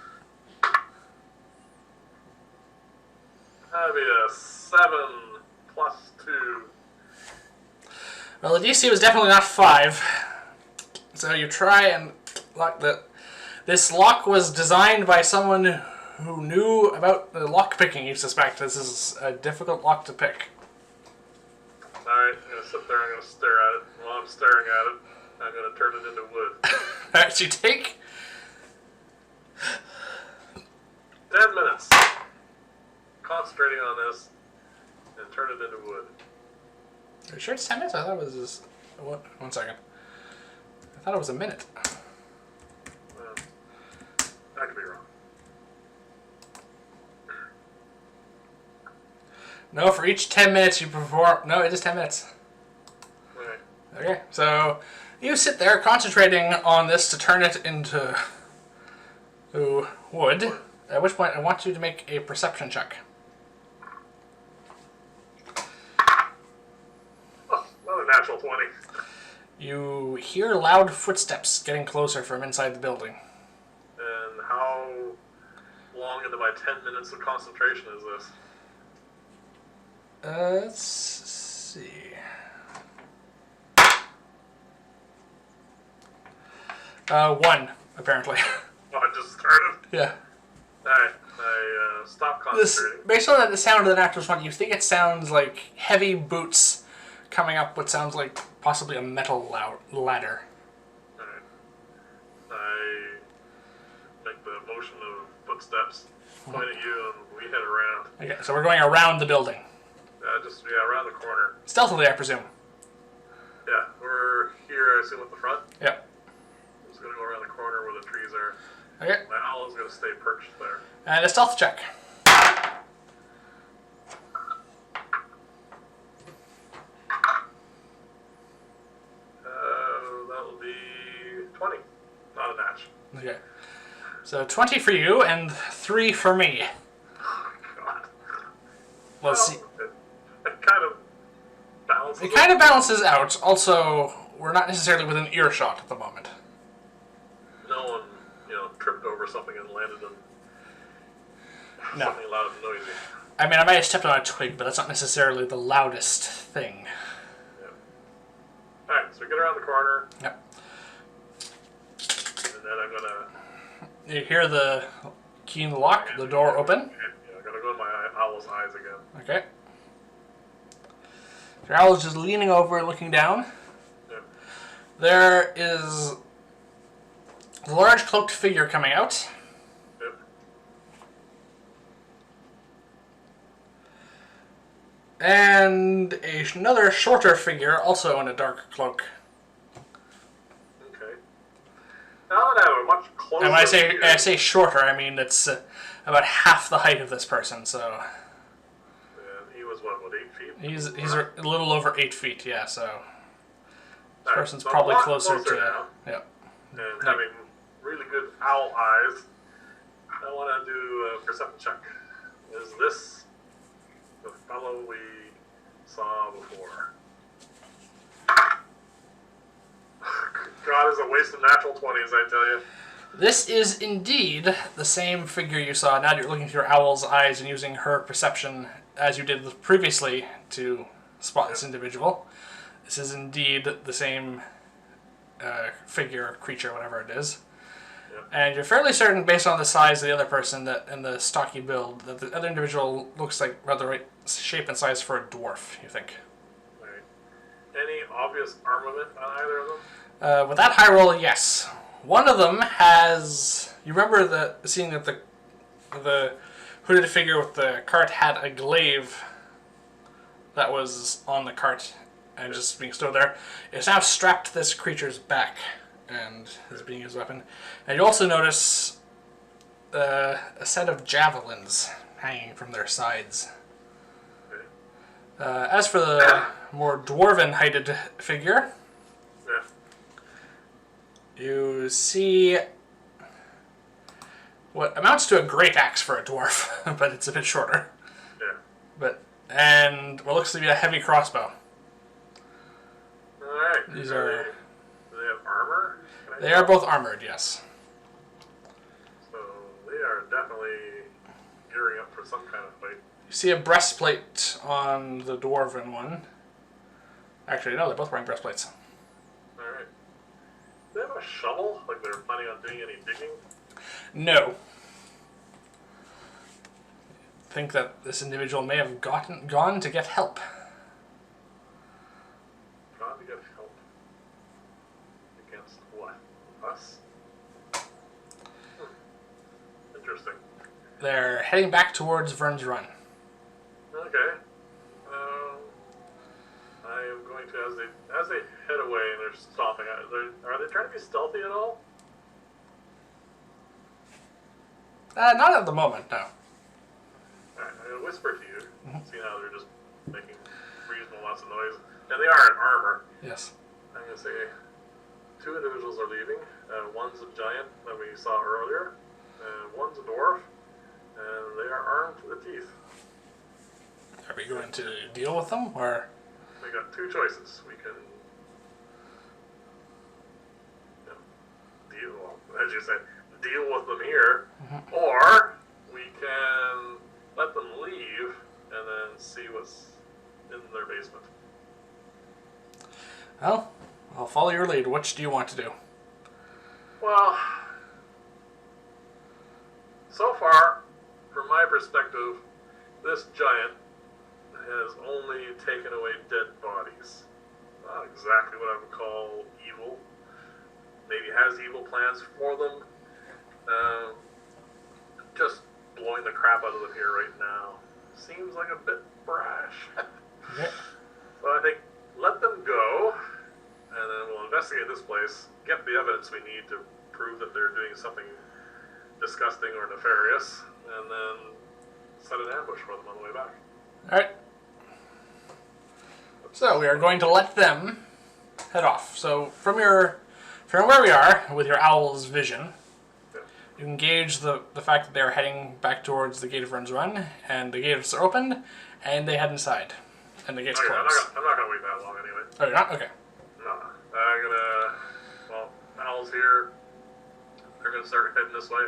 That'd be a 7 plus 2. Well, the DC was definitely not 5. So you try and lock the... This lock was designed by someone who knew about the lock picking, you suspect. This is a difficult lock to pick. Alright, I'm going to sit there and I'm going to stare at it. While I'm staring at it, I'm going to turn it into wood. Alright, so you take... 10 minutes. Concentrating on this and turn it into wood. Are you sure it's 10 minutes? I thought it was just... What? 1 second. I thought it was a minute. Well, I could be wrong. No, for each 10 minutes you perform... No, it is 10 minutes. Right. Okay, so you sit there concentrating on this to turn it into wood, at which point I want you to make a perception check. Oh, another natural 20. You hear loud footsteps getting closer from inside the building. And how long into my 10 minutes of concentration is this? Let's see. One, apparently. Oh, I just started. Yeah. Alright, I stopped This, concentrating. based on the sound of the natural one, you think it sounds like heavy boots coming up what sounds like possibly a metal ladder. Alright. I make the motion of footsteps, point at you, and we head around. Okay, so we're going around the building. Around the corner. Stealthily, I presume. Yeah, we're here, I assume, at the front. Yep. I'm just going to go around the corner where the trees are. Okay. My owl is going to stay perched there. And a stealth check. That'll be 20. Not a match. Okay. So 20 for you and 3 for me. Oh, God. Let's see. It kind of balances. It kind of balances out. Also, we're not necessarily within earshot at the moment. No one, tripped over something and landed on something loud and noisy. I mean, I might have stepped on a twig, but that's not necessarily the loudest thing. Yeah. Alright, so we get around the corner. Yep. And then I'm gonna... You hear the key in the lock, the door open. Yeah, I'm gonna go in my owl's eyes again. Okay. Your owl is just leaning over and looking down. Yep. There is a large cloaked figure coming out. Yep. And another shorter figure, also in a dark cloak. Okay. Now that I have a much closer... And when I say shorter, I mean it's about half the height of this person, so... And he was, what, 8 feet? He's a little over 8 feet, yeah, so... This person's so probably closer to... now. Yeah. And having really good owl eyes, I want to do a perception check. Is this the fellow we saw before? God, is a waste of natural 20s, I tell you. This is indeed the same figure you saw. Now that you're looking through your owl's eyes and using her perception as you did previously to spot this individual. This is indeed the same figure, creature, whatever it is. Yep. And you're fairly certain, based on the size of the other person that and the stocky build, that the other individual looks like about the right shape and size for a dwarf, you think. Right. Any obvious armament on either of them? With that high roll, yes. One of them has... You remember seeing that the hooded figure with the cart had a glaive that was on the cart and just being stored there. It's now strapped to this creature's back and is being his weapon. And you also notice a set of javelins hanging from their sides. As for the more dwarven-heighted figure, you see what amounts to a great axe for a dwarf, but it's a bit shorter. Yeah. And what looks to be a heavy crossbow. Alright. These Do they have armor? They are both armored, yes. So they are definitely gearing up for some kind of fight. You see a breastplate on the dwarven one. Actually, no, they're both wearing breastplates. Alright. Do they have a shovel? Like they're planning on doing any digging? No. Think that this individual may have gone to get help. Gone to get help? Against what? Us? Interesting. They're heading back towards Vyrn's Run. Okay. I am going to, as they head away and they're stopping, are they trying to be stealthy at all? Not at the moment, no. Alright, I'm going to whisper to you, see how they're just making reasonable lots of noise. And they are in armor. Yes. I'm going to say 2 individuals are leaving. One's a giant that we saw earlier, and one's a dwarf, and they are armed to the teeth. Are we going to deal with them, or...? We got 2 choices. We can as you said, deal with them here, or we can let them leave and then see what's in their basement. Well, I'll follow your lead. Which do you want to do? Well, so far, from my perspective, this giant has only taken away dead bodies. Not exactly what I would call evil. Maybe has evil plans for them. Just blowing the crap out of them here right now seems like a bit brash. Okay. So I think let them go, and then we'll investigate this place, get the evidence we need to prove that they're doing something disgusting or nefarious, and then set an ambush for them on the way back. Alright. So we are going to let them head off. So from where we are, with your owl's vision, You can gauge the fact that they're heading back towards the gate of Vyrn's Run, and the gates are opened, and they head inside, and the gates Okay, close. I'm not gonna wait that long anyway. Oh, you're not? Okay. No, I'm gonna. Well, Al's here. They're gonna start heading this way.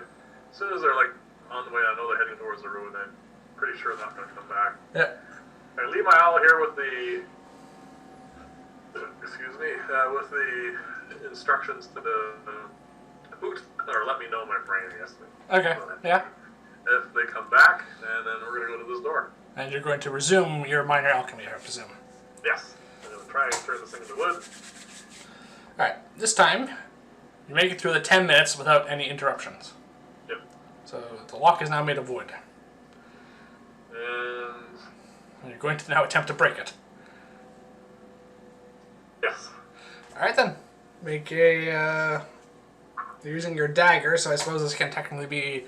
As soon as they're like on the way, I know they're heading towards the road. I'm pretty sure they're not gonna come back. Yeah. I leave my owl here with the. Excuse me, with the instructions to the boot, or let me know my brain, I guess. Okay. Yeah. If they come back, and then we're gonna go to this door. And you're going to resume your minor alchemy, I presume. Yes. I'm gonna try and turn this thing into wood. Alright, this time, you make it through the 10 minutes without any interruptions. Yep. So the lock is now made of wood. And You're going to now attempt to break it. yes. Alright then. Make a, you're using your dagger, so I suppose this can technically be...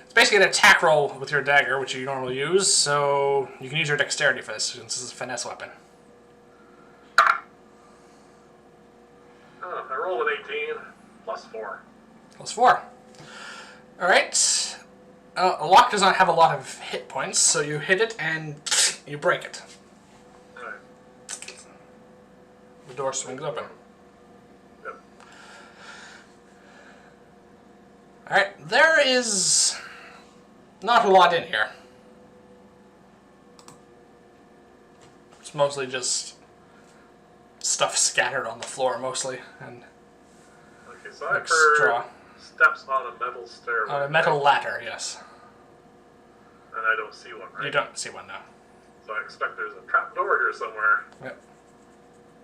It's basically an attack roll with your dagger, which you normally use, so you can use your dexterity for this, since this is a finesse weapon. I rolled an 18, plus 4. Plus 4. Alright. A lock does not have a lot of hit points, so you hit it and you break it. Alright. The door swings open. Yep. Alright, there is not a lot in here. It's mostly just stuff scattered on the floor, mostly, and Okay, so like I've heard straw. steps on a metal stairway. On a metal ladder, yes. And I don't see one, right? You don't see one now. So I expect there's a trap door here somewhere. Yep.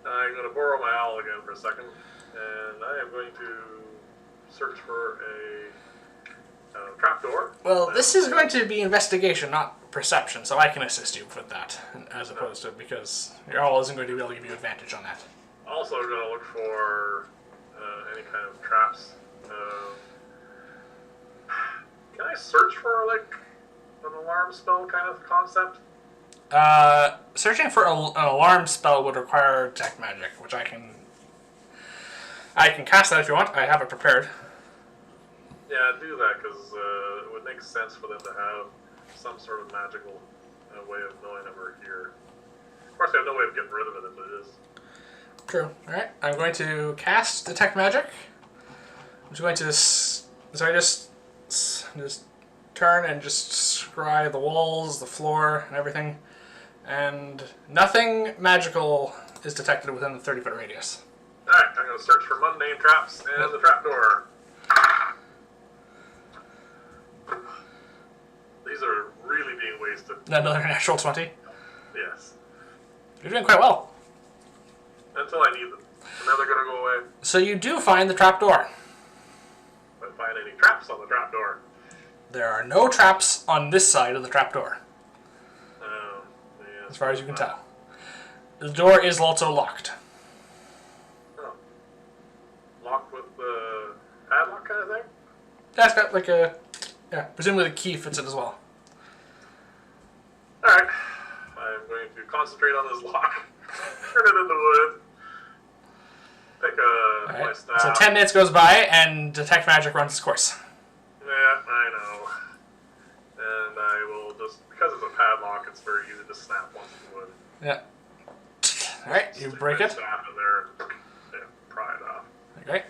I'm going to borrow my owl again for a second, and I am going to search for a trap door. Well, this is going to be investigation, not perception, so I can assist you with that, as opposed to, because your owl isn't going to be able to give you advantage on that. Also going to look for any kind of traps. Can I search for, like, an alarm spell kind of concept? Searching for an alarm spell would require detect magic, which I can cast that if you want. I have it prepared. Yeah, do that, because it would make sense for them to have some sort of magical way of knowing that we're here. Of course, I have no way of getting rid of it if it is. True. Alright, I'm going to cast detect magic. I'm just going to, so I just turn and just scry the walls, the floor, and everything. And nothing magical is detected within the 30-foot radius. Alright, I'm going to search for mundane traps and the trapdoor. These are really being wasted. Another natural 20. Yes. You're doing quite well. Until I need them. And then they're going to go away. So you do find the trapdoor. If I find any traps on the trapdoor. There are no traps on this side of the trapdoor, Yeah, as far as you can tell. The door is also locked. Oh. Locked with the padlock kind of thing? That's got like a, yeah, presumably the key fits it as well. Alright. I'm going to concentrate on this lock. Turn it into wood. Take my Alright, staff. so 10 minutes goes by and detect magic runs its course. Yeah, I know. And I will just, because it's a padlock, it's very easy to snap once it's wood. Yeah. Alright, you break it. Staff in there and pry it off. Okay.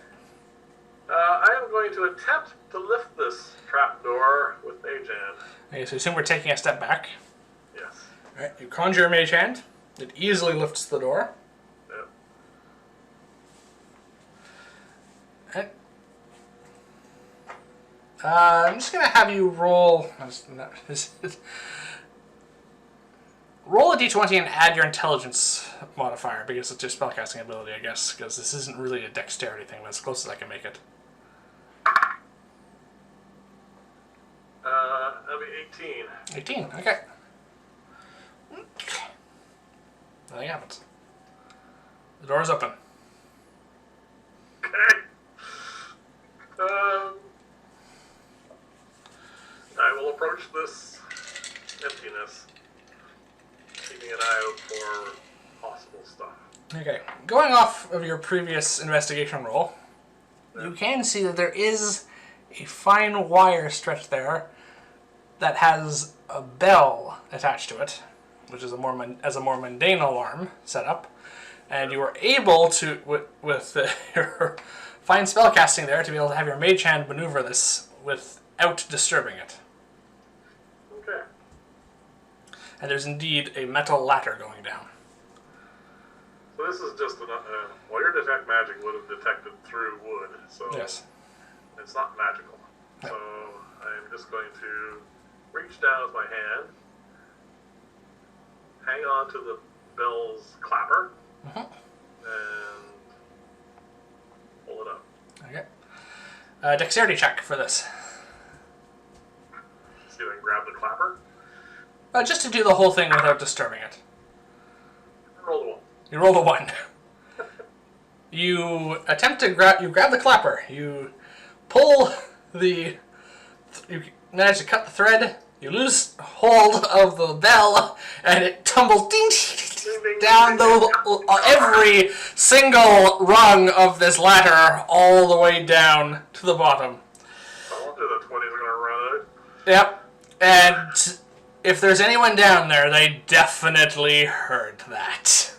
I am going to attempt to lift this trapdoor with Mage Hand. Okay, so assume we're taking a step back. Yes. Alright, you conjure a mage hand. It easily lifts the door. Yep. Alright. I'm just going to have you roll... roll a d20 and add your intelligence modifier, because it's your spellcasting ability, I guess, because this isn't really a dexterity thing, but it's as close as I can make it. That'll be 18. 18, okay. Nothing happens. The door is open. Okay. I will approach this emptiness, keeping an eye out for possible stuff. Okay, going off of your previous investigation roll, you can see that there is a fine wire stretched there that has a bell attached to it, which is a more mundane alarm setup, and you were able to, with your fine spellcasting there, to be able to have your mage hand maneuver this without disturbing it. Okay. And there's indeed a metal ladder going down. So this is just well, your detect magic would have detected through wood, so Yes. it's not magical. No. So I'm just going to reach down with my hand, hang on to the bell's clapper, and pull it up. Okay. Dexterity check for this. See if I can grab the clapper. Just to do the whole thing without disturbing it. Roll the 1. You roll the 1. You attempt to grab the clapper. You pull you manage to cut the thread. You lose hold of the bell, and it tumbles down every single rung of this ladder all the way down to the bottom. I wonder the 20s are going to run out. Yep. And if there's anyone down there, they definitely heard that.